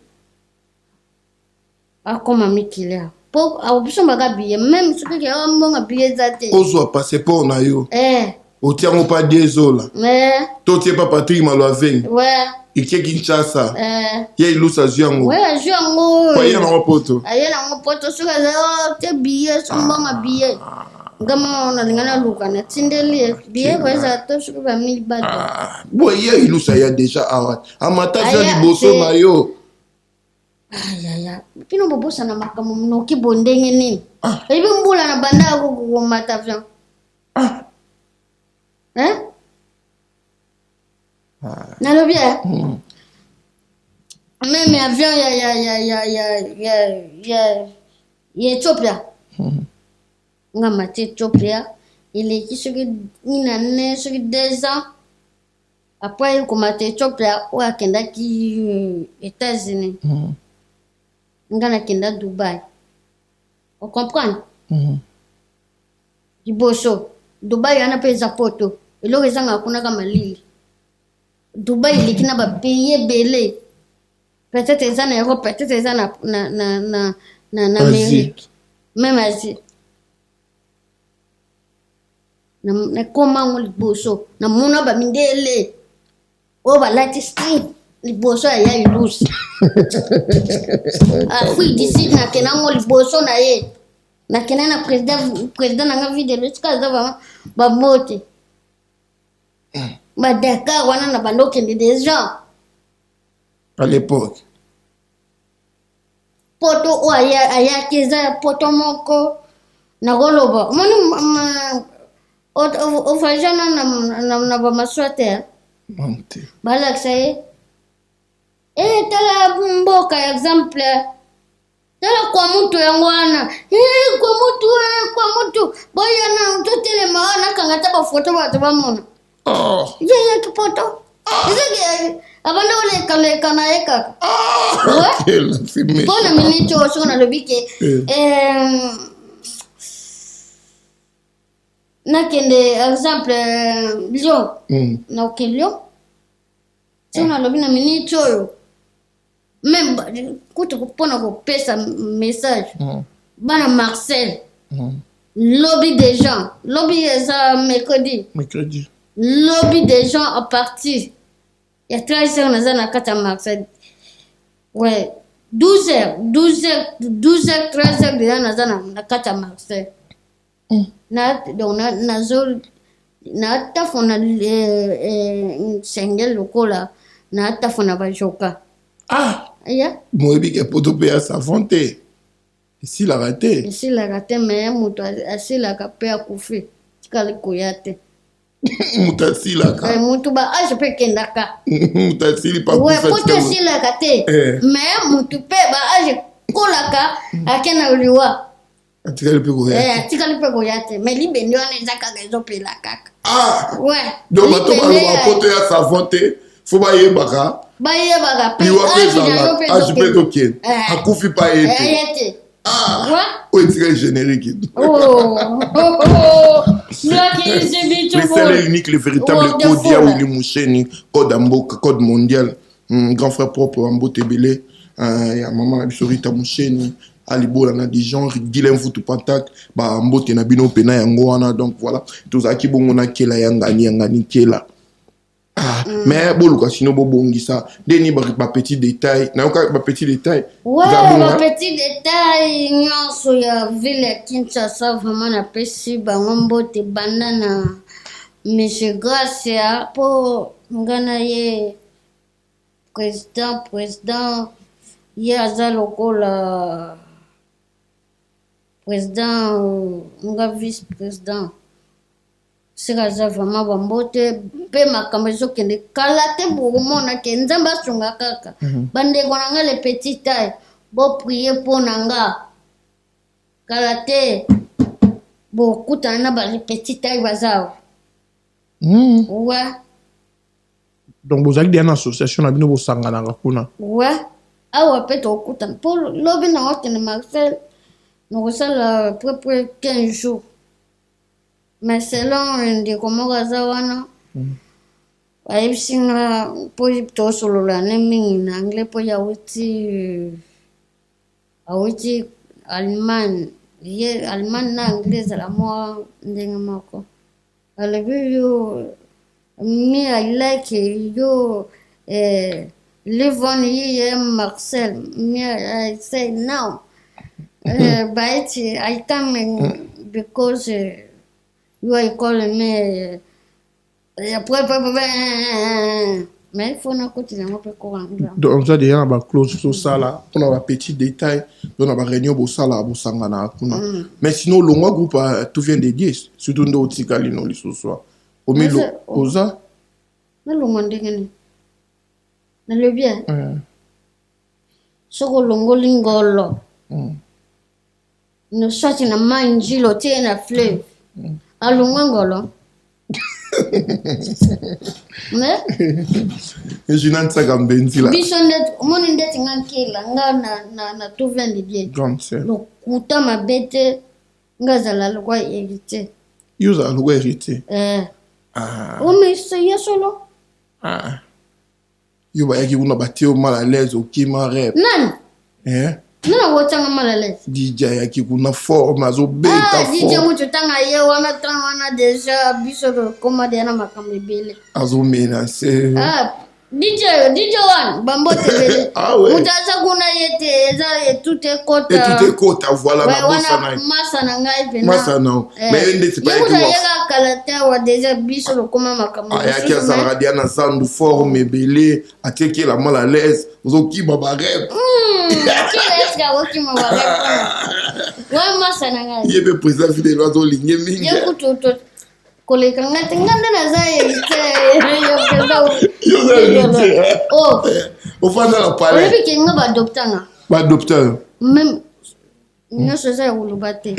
akoma mikilea po abusombaka biye même soki ke ambonga biye za te ozwa passeport na yo otiango pa diezola totie pa Patrick Malouaveng ikie Kinshasa ye ilusa zyango azwi yango aye nango poto soki aza te biye sombonga biye ngama nalinga naluka natindeli biye koeza to soki ba 1000 bato boye ye ilusa ya deja awa amatazi ya liboso na yo ayaya pino bobosa na makambo mnoki bondenge nini ebi mbula na banda yako kukomata vyan Ah. Hein? Nalobi même avion ya Ethiopia nga mati Ethiopia il est qui sur une année sur 2 ans après il commence Ethiopia ou akenda ki États-Unis nga na kenda Dubaï on comprend Iboso Dubaï ana pesa poto ilo rezanga kuna kama lili Dubaï likina ba payer belé peut-être les en Europe peut-être les en na Amérique même Asie na koma ngoli boso na muna ba mindele o ba lati street liboso ya ilus Afrique d'ici na kena ngoli boso na ye na kena na président na video le tikaza ba mote ba Dakar wana na baloke des gens à l'époque poto o aya keza poto moko na goloba moni o fajana na ba maswate monte balak say tala mboka exemple tala kwa mtu yangwana kwa mtu boya na mtotele maana kangata ba foto ba mona ya kipoto izage abanda ole kale kana eka bona minito sona lobike nakende exemple Lyon na Lyon sona lobina minito yo même kuto kupona ko pesa message bana Marcel lobby des gens lobby ça mercredi lobby des gens à partir il y a 13 heures na kata Marcel ouais 12 heures 13 heures déjà na kata Marcel na donc na zone na tafona sengel lokola na tafona bajoka ya moi bike poto pe savonte ici la raté mais muto asilaka pe akufi tikali koyate mutasilaka mutu ba age pe kendaka mutasili pa ouais poto silaka te mais mutu pe ba age kolaka akena uliwa atikali pe koyate mais libendi wana ezaka ezopela kaka ouais donc bato balwa poto ya savonte fo bayebaka pe age pe tokende akufi pa ete ouais etikali générique le seul et unique, le véritable code Yaouli Moucheni, code Amboka, code mondial, grand frère propre Ambo Tebele, maman Abisorita Moucheni, Alibo Lana Dijon, Guilhem Foutou Pantak, Ambo Tenabino Pena Yangoana, donc voilà, tous ça qui bon on a Kela Yangani Kela. Mais bon, sinon bon ça deni ba petit détail na ba petit détail ouais ba petit détail nyonso ya ville Kinshasa vraiment na pesi bango mbote bandana monsieur Gracia po ngana ye président ye azalo kola président nga vice président sikaza vraiment bambote pe makambo ezokende kala te bokomona ke nzambe asunga kaka bandeko na nga le petit taille boprie mpo na nga kala te bokutana na bale petit taille bazawa ouais donc bozalaki dia na association na bino bosanganaka kuna ouais awa mpe tokutana mpo lobi na okende Marcel nakosala près 15 jours mais selon ndeko moko aza wana ayebisi nga mpo tosolola ne mingi na anglais mpo ye awuti Allemagne ye Allemagne na anglais ezala mwa ndenge moko alobi yo me I like you live on here Marcel me I say no but I come because you are calling me mais il faut continuer à courant. Donc ça déjà on close sur ça là, on a un petit détail, on a une réunion pour ça là, pour sangana kuna. Mais sinon le groupe tout vient de 10, surtout dans Otikali non le soir. Au milieu oza. Na le monde ngene. Na le bien. Soko longo lingolo. No swati na manjilo tena fleuve. Alungangolo. Ne? Je n'en sais pas benzi là. Bisonnet, mon indet ngankela na tout vient de bien. Donc kuta mabete ngazala lwa hérité. Yuza lwa hérité. Oh mais c'est ya solo. Yuba yaki una batio mal à l'aise au kima rep. Non. Nuna wotanga mal à l'aise. DJ yaki kuna forme azo beta forme. DJ mutu tanga ye wana déjà biso commande na makambe bele. Azo menacer. DJ one bambo tebele. Mutaza kuna yete eza tout est kota. Et tout est kota voilà na bossa na. Masa na ngai pena. Masa na. Mais ende c'est pas tout. Yeka kalata wa déjà biso le koma makambe. Yaki za radiana sandu forme bele ateke la mal à l'aise. Ozo ki babarep. Kileska woki mabarep. Wa masa na ngai. Yebe président fidèle ozo ligné mingi. Yekuto koleka ngati nganda na zaye au fond de la palais. On dit que docteur. Pas docteur. Même nous sommes au Lubate.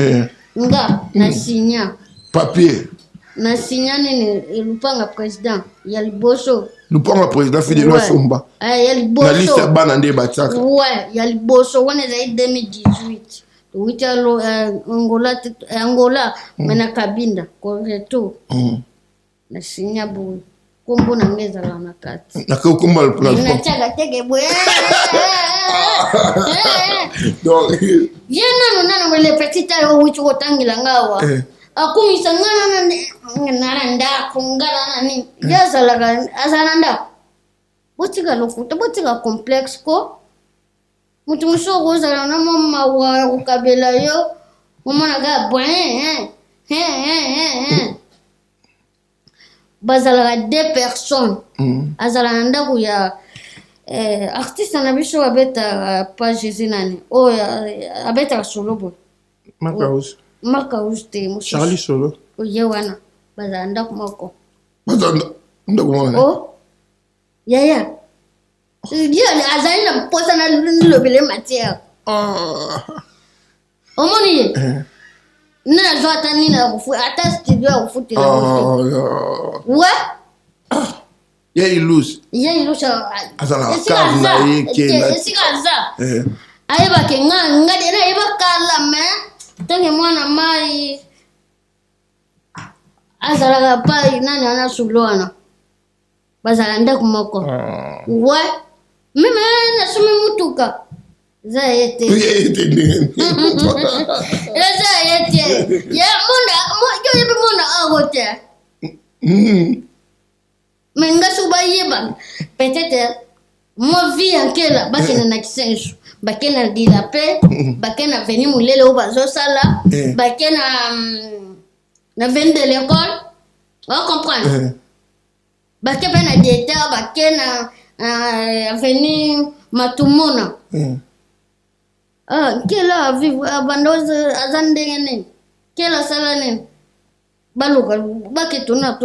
Nga na signa. Papier. Na signa ni lupanga président. Ya liboso. Lupanga président fidèle wa somba. Ya liboso. Na liste bana nde bataka. Ouais, ya liboso wana za 2018. Witalo Angola mena kabinda ko reto. Na signa bu. Kombo na ngeza la nakati. Na kombo la place. Na chaga tege bwe. Donc yena nana wele petita wuchu wotangila ngawa. Akumi sangana na nda kungala nani. Yazala azananda. Botiga lokuta botiga complex ko. Mutu musho goza na mama wa ukabela yo. Mama na ga bwe. Bazala 2 personnes. Azala ndangu ya artiste na biso abeta page zinani. Oh abeta solo. Maka uste muso. Charlie Solo. Oye wana. Bazala ndangu mako. Bazala ndangu mako. Oh. Ya. Dia azaina posa na lobele matière. Omoni. Na zota nina kufu ata studio ya kufuti. Ouais. Ya ilus. Azala cave na yeke na. Sikaza. Aiba kenga ngade na aiba kala me. Tange mwana mai. Azala pai nani ana sulwana. Bazala nda kumoko. Ouais. Mimi na sumi mutuka. Zayete. Ya munda agote. Menga suba yeba. Peut-être moi vie en kela bakena na kisensu. Bakena dilape, bakena veni mulele obazo sala, bakena na vende l'école. On comprend. Bakena na deta, bakena veni matumona. Kela vivre abandoze azande nene. Kela sala nene. Baluka baketuna.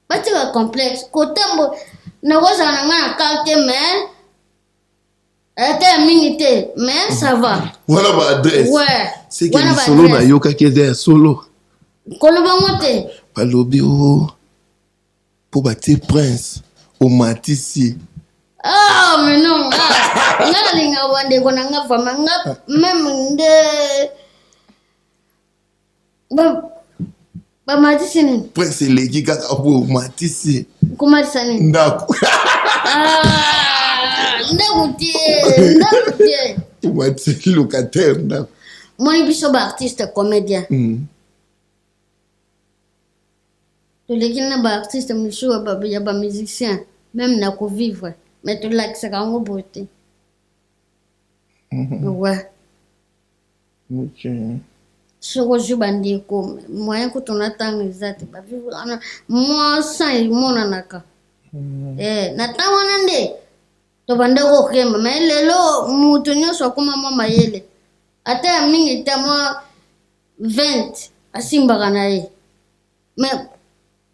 Batika complexe kotambo na goza na ngana kalte mais minute mais ça va. Voilà ma adresse. Ouais. C'est que le solo na yoka keze solo. Koloba mote. Balobi pour bâtir prince au matisi. Mais non. Ngana linga wande kona ngafa manga même de ba matisi ni. Prince legi kaka pour matisi. Comment ça ni? Ndako. Ndako tie. Matisi locataire ndako. Moi biso ba artiste comédien. To lekina ba artiste misho ba musicien même na ko vivre. Mais tu l'as que c'est quand on beauté. Ouais. Ok. Soko jubandi ko moyen ko tonatanga exact ba vivre moi sans mona naka. na ntango wana nde tobanda kokemba me lelo mutu nyonso akoma mwa mayele ata ya mingi te mwa 20 asimbaka na ye me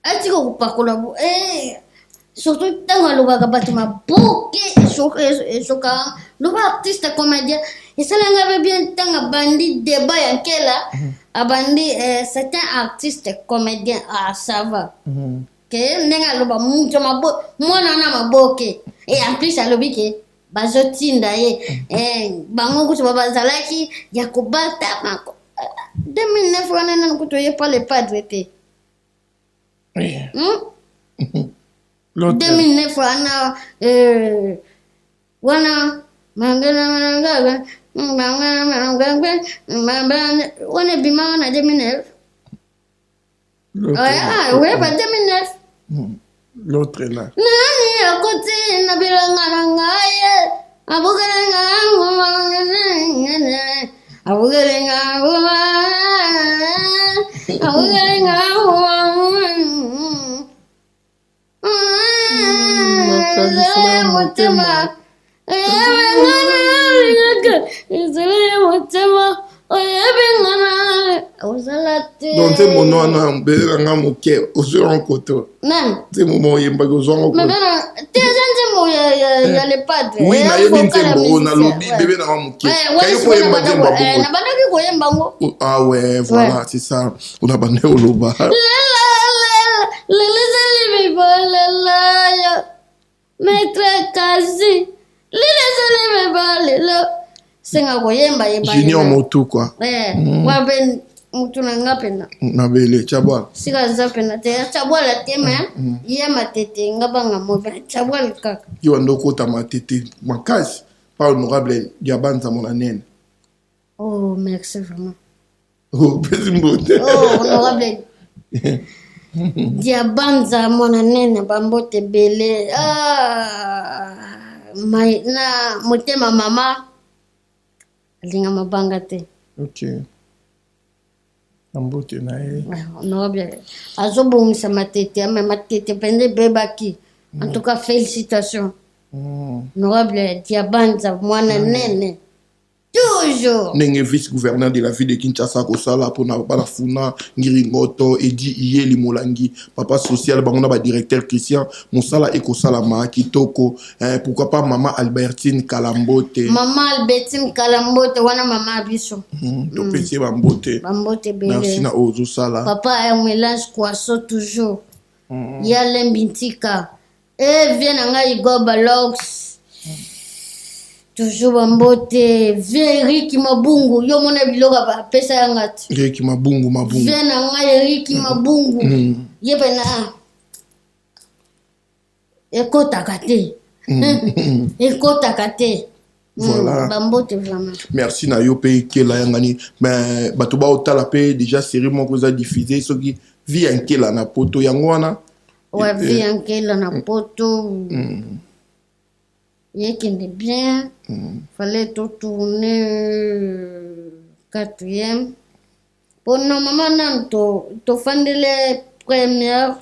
atika kopakola surtout ntango alobaka bato maboke esoka loba artiste comédien esalanga be bien ntango abandi débat ya nkela abandi c'est un artiste comédien ça va ke ndenge aloba mutu mwana na maboke en plus alobi ke bazotinda ye bango kutu bazalaki ya kobata 2009 wana nani kutu oyepa le padre te 2009 wana wana bimanga na 2009 ouais pas 2009 l'autre est là nani akoti na bilanga na ngai abugelenga motema donc c'est mon nom à mbelanga moke ozwa koto nan c'est moment yemba ozwa koto mais bana te janze ya le padre oui na yebi ntembo na lobi bébé na moke kayo ko yemba ntembo bongo na bana ki ko yemba ngo ah ouais voilà c'est ça on a bandé au loba maître kazi lile balelo senga koyemba yemba junior motu quoi waben mutu nanga pena na bele chabwa sika zapena te chabwa la tema yema tete ngabanga mobe chabwa kaka yo ndoko ta matete makasi pas honorable Diabanza mon anene oh merci vraiment oh bezimbote oh honorable Diabanza mon anene bambote bele na motema mama linga mabanga te ok ambote na ye honorable azobongisa matete mais matete pende bebaki en tout cas félicitations honorable Diabanza mwana nene toujours ndenge vice-gouverneur de la ville de Kinshasa kosala mpona bana funa ngiringoto edi iyeli molangi papa social bango na badirecteur Christian mosala ekosalama kitoko pourquoi pas mama Albertine Kalambote wana mama biso topesi bambote bele merci na ozosala papa un mélange Kwaso toujours ya lembintika vient nanga Igor Balox toujours bambote Eric Mabungu yo mona biloka ba pesa yangati Eric Mabungu vient nanga Eric Mabungu yebena ekotaka te voilà bambote vraiment merci na yo pe kela yangani mais bato ba otala pe déjà série moko za diffusé soki vi ankela na poto yango wana ouais vi ankela na poto yekende bien fallait tout tourner 4e pour normalement nan to fandele première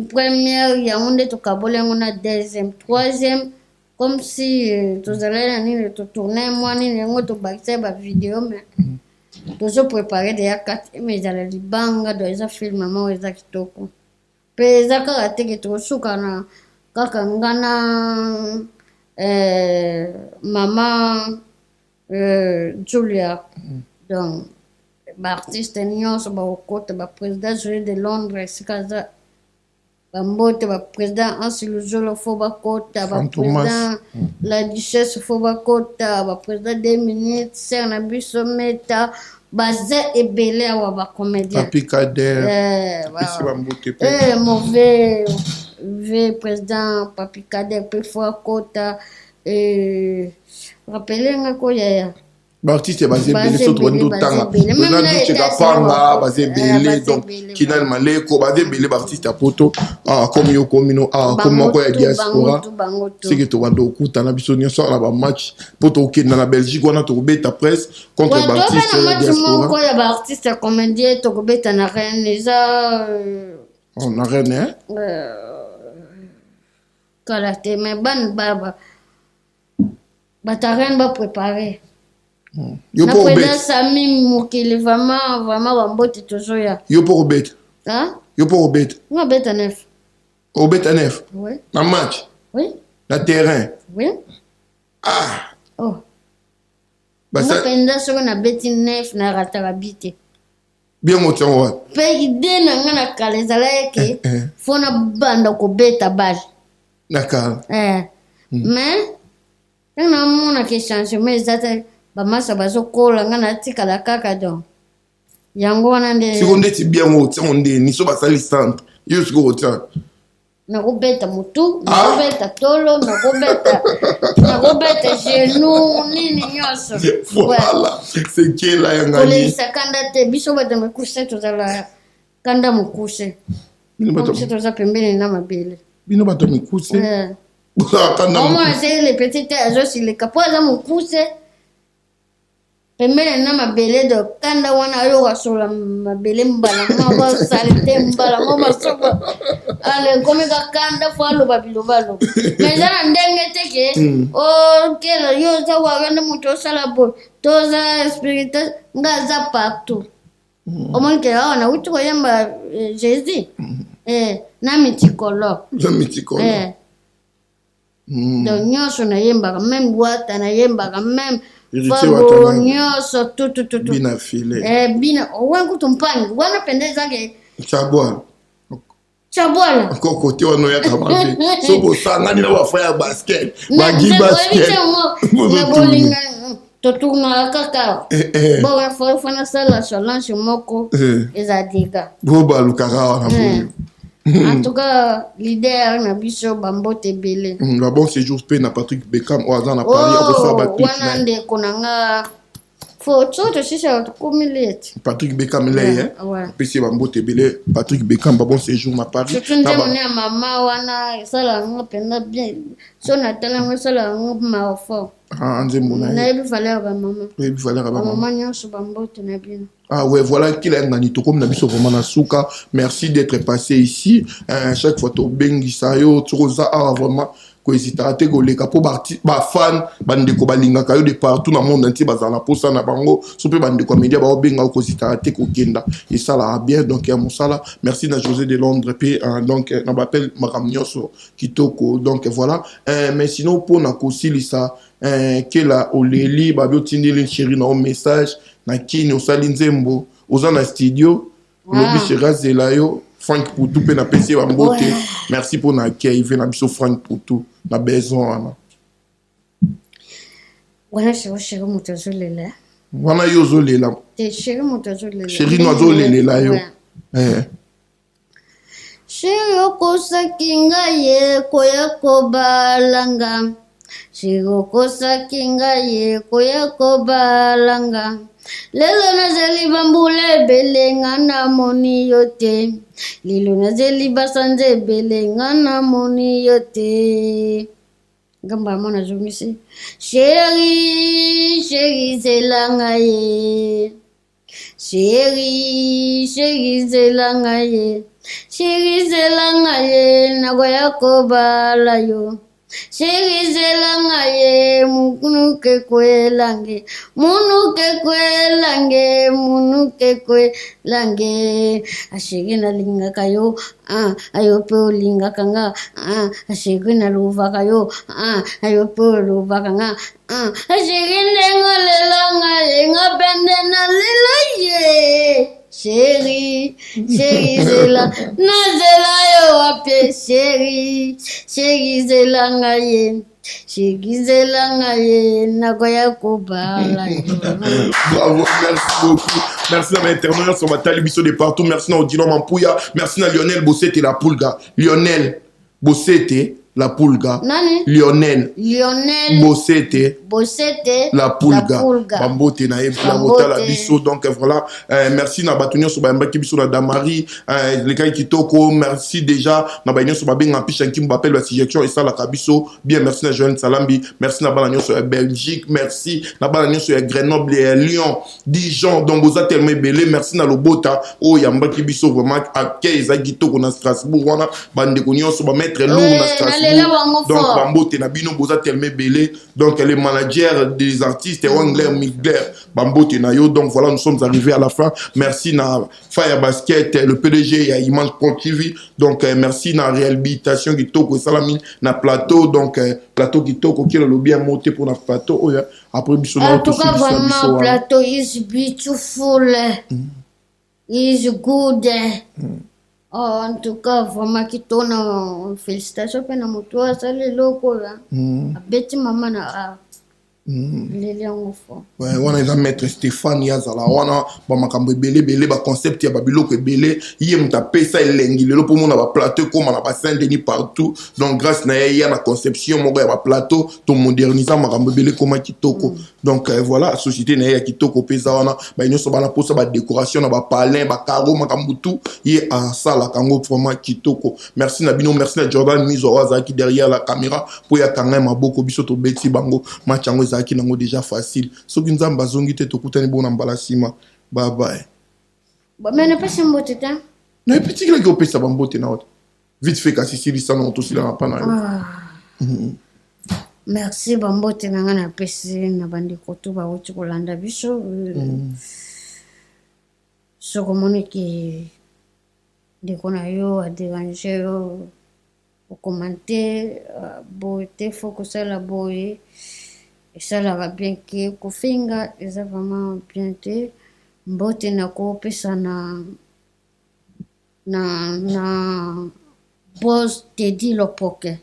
première yaonde to kabolengo na 2e 3e comme si tozalaki na nini totourne mwa nini yango tobakisa bavideo mais tozoprépare deya 4e ezala libanga do eza filme moko eza kitoko mpe eza kaka teke tokosuka na kaka ngana mama Julia donc baartiste nyonso bakokota baprésident Julie de Londres sikaza bambote baprésident Ansi Luzolo fo bakota baprésident la duchesse fo bakota baprésident 2 minutes ser na biso meta baza ebele awa bacomédien Papi Kader mauvais président Papi Kader pe fo akota rappelenga ko yaya baartiste bazebele soto bando tanga président duce kapanga bazebele donc kinal maleko bazebele baartiste ya poto comme yo komino comme moko ya diaspora seke tobanda okutana biso nyonso na bamatch mpo tokenda na Belgique wana tokobeta presse contre baartiste ya diaspora moko ya baartiste ya comédien tokobeta na Rennes eza na Rennes Kalate, mais ban baba. Bataren va préparer. Yo pour obet. Sami mokili vraiment bambote toujours ya. Yo pour obet. Hein? Yo pour obet. On obet à 9. Obet à 9. Oui. Un match. Oui. La terrain. Oui. Ah. Oh. Bah ça. Penda sur na beti 9 na ratarabite. Bien motivé ouais. Pe ide na ngana kalezala yake. Fona banda ko beta bal. D'accord. Mais na mona ke changement ezata ba masa bazo kola ngana tikala kaka don. Yango wana nde. Seconde ti bien motivé on dit ni so ba sali centre. Yo siko hotel. Na robeta mutu, na robeta tolo, na robeta genou, nini nyoso. Voilà, c'est qui là yangani. Polisa kanda te biso bata mekuse tozala kanda mukuse. Mukuse toza pembeni na mabele. Bino bato mekuse. Kanda mukuse. Moi c'est les petites azos les capois za mukuse. Pembeni na mabele do kanda wana yo rasola mabele mbala mwa salite mbala mwa soba. Ale komeka kanda falo babilo balo. Mais jana ndenge teke o kela yo za waganda muto sala bo. Toza spirit ngaza partout. O monke na uto yamba Jésus. Na mitikolo. Na mitikolo. Donc nyoso na yemba même boîte na yemba même Fabo nyoso tout. Bina file. Bina wangu tumpani wana pendeza ke Chabwala. Encore côté on a kamave. So bo sangani na bafaya basket. Bagi basket. Na bolinga to tourna kaka. Bon fana sala challenge moko ezadika. Bo balukara na bo. En tout cas, l'idée na biso bambote belé. La bon séjour pe na Patrick Beckham au hasard na Paris on reçoit Patrick. Wanande konanga photo to sisa to komilet. Patrick Beckham là hein. PC bambote belé Patrick Beckham bon séjour na Paris. Tu ndemone mama wana sala ngopenda bien. So na tala ngosala ngoma fort. Ah nzemona. Na ebi valeur ba mama. Ebi valeur ba mama. Mama nyoso bambote na bien. Ah ouais, voilà qu'il est ngani to comme na biso vraiment na suka. Merci d'être passé ici. Chaque fois to bengi sayo troza vraiment ko hésita te goleka po ba fan bande ko balinga kayo de partout dans le monde entier bazala posa na bango so pe bande ko media ba benga ko hésita te ko kenda et ça là bien donc ya musala. Merci na José de Londres pe donc na bappel makamnyoso kitoko donc voilà mais sinon pour na ko silisa que la oleli ba biotindeli chéri na message na kini osali nzembo oza na studio lobi chéra zelayo Frank Poutou pe na pesi bambote merci pour na accueil na biso Frank Poutou na besoin wana chéri motozolela wana yo zolela te chéri motozolela chéri no zolela yo chéri okosaki ngai koya kobalanga chéri okosaki ngai koya kobalanga lelo nazali bambula ebele nga namoni yo te lelo nazali basanza ebele nga namoni yo te ngamba mwana zomisi chéri zelanga ye chéri zelanga ye chéri zelanga ye nakoya kobala yo chéri zelanga ye munuke kwelange ashiri nalingaka yo ayo pe olingaka nga ashiri naluvaka yo ayo pe oluvaka nga ashiri ndengo lelanga ye nga pende nalela ye chéri zela nazela yo wape chéri zelanga ye chéri zelanga ye nakoya kobala bravo merci beaucoup merci à l'international sur Matali Bisso de partout merci à Odilon Mampouya merci à Lionel Bossete la Poulga Lionel Bossete la Poulga Nani? Lionel Bossete la Poulga Bambote na la Motala Bisso donc voilà merci na Batunio sur Bambaki Bisso na Damari les cas kitoko merci déjà na Banyo sur Babenga Pichanki m'appelle la suggestion et ça la Kabisso bien merci na Joël Salambi merci na Banyo sur Belgique merci na Banyo sur Grenoble et Lyon Dijon donc vous êtes tellement belé merci na Lobota oh Yambaki Bisso vraiment à 15 kitoko na Strasbourg wana bande konyo sur ba mettre lourd na Strasbourg donc bambote na bino boza tellement belé donc les managers des artistes Wangler Migler bambote na yo. Donc voilà, nous sommes arrivés à la fin. Merci na Fire Basket, le PDG ya Image Pro TV. Donc merci na réhabilitation kitoko salamine na plateau, donc plateau kitoko qui le bien monté pour na plateau après biso na en tout cas vraiment plateau is beautiful, is good. En tout cas vraiment kitona félicitations pe na moto asali loko là abeti mama na ouais, on a maître Stéphane Yazala, on a makambo belé ba concept ya babiloko belé yé muta pesa elengi lelo pour mon ba plateau comme on a ba Saint-Denis partout. Donc grâce na ya na conception mo ya ba plateau to moderniser makambo belé comme kitoko. Donc voilà, société na ya kitoko pesa wana ba nyoso ba na posa ba décoration na ba palin ba carreau makambo tout yé en sala kango vraiment kitoko. Merci na bino, merci na Jordan Mizoraza qui derrière la caméra pour ya kanga maboko biso to beti bango machango qui n'ont déjà facile. Ce qui nous a besoin de tout côté bon emballassement. Bye bye. Mais ne pas se mbote ta. Ne petit que le ça va mbote na autre. Vite fait qu'à Sicile ça non tout cela pas na. Merci bambote na ngana pesi na bandi koto ba wuti kolanda biso. So komone ki de kona yo a déranger yo au commenter beauté faut que ça la boye. Et ça là va bien que kofinga eza vraiment bien te mbote na ko pesa na boss Teddy Lopoke,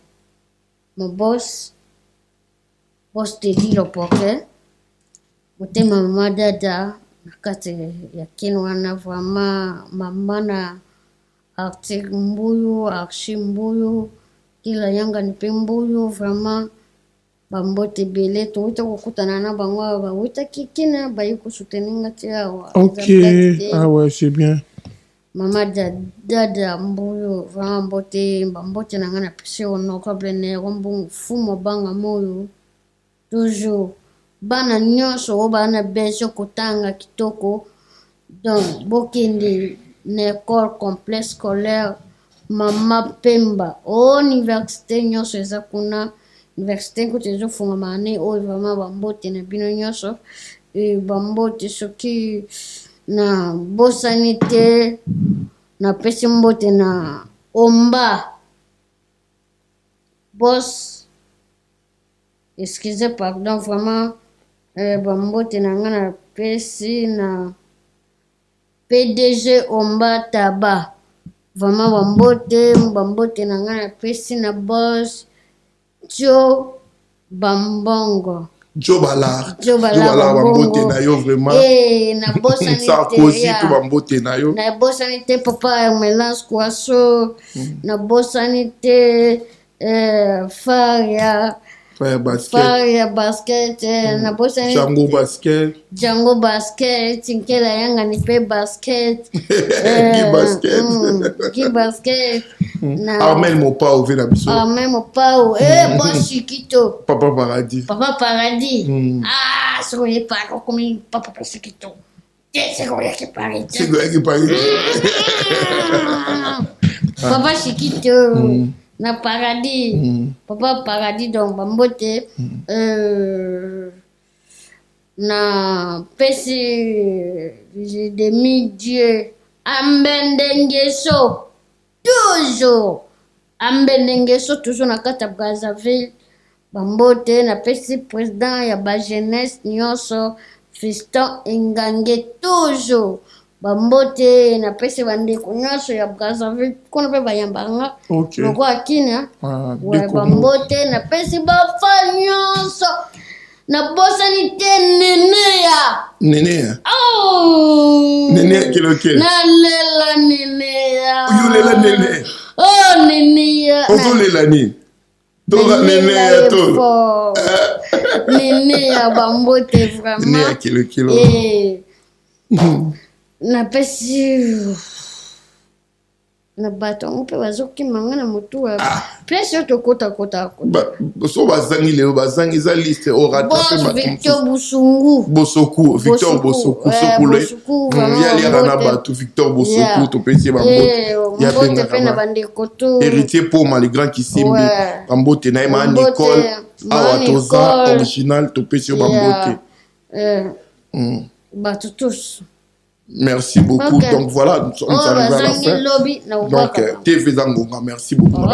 mon boss Teddy Lopoke mote mama dada nakate ya kinwana vraiment mama na article mbuyu archi mbuyu kila yanga nipe mbuyu vraiment bambote belé to uta kokutana na bango ba uta kikina ba yuko soutenir tia wa. OK, ah ouais, c'est bien. Mama dada mbuyo vraiment bambote na ngana pese honorable ne rombo fumo banga moyo toujours bana nyonso bana beso kotanga kitoko. Donc bokende na école complexe scolaire Mama Pemba université nyonso eza kuna université côté zo fonga mane o vraiment bambote na bino nyonso e bambote soki na bosanité na pesi mbote na omba boss excusez pardon vraiment bambote na ngana pesi na PDG omba taba vraiment bambote na ngana pesi na boss Joe Bambongo. Joe Bala bambote na yo vraiment. Na bosanité. Ça cause tout bambote na yo. Na bosanité papa Melange Kwaso. Na bosanité Faria basket. Na bosanité Django basket. Tinkela yanga nipe basket. Ki basket. Armel Mopao vena biso. Armel Mopao boss Chiquito. Papa Paradis. Ah, so ye pas comme Papa Chiquito. C'est quoi qui paraît. Papa Chiquito na Paradis. Papa Paradis donc bambote na pesi demi-dieu Ambendengeso. Toujours Ambendengeso toujours na kata Brazzaville bambote na pesi président ya ba jeunesse nyonso Fiston Engange toujours bambote na pesi bandeko nyonso ya Brazzaville kuna pe bayambanga loko akina ouais bambote na pesi bafa nyonso na bosanité Nenea oh Nenea kiloke na lela Nenea uyu lela Nenea oh Nenea ozo lela ni Dora Nenea to Nenea bambote vraiment Nenea kilo na pesi na bato yango mpe bazokimanga na motu place oyo tokota so bazangi lelo bazangi eza liste oratape Victor Bosoku sokule yaliaka na bato Victor Bosoku topesi ye bambote mpe na bandeko to héritier Poma le grand Kisimbi bambote na ye maa Nicole awa toza original topesi yo bambote bato tous. Merci beaucoup. Okay. Donc voilà, on s'arrive à la fin. Donc, TV Zangonga, merci beaucoup.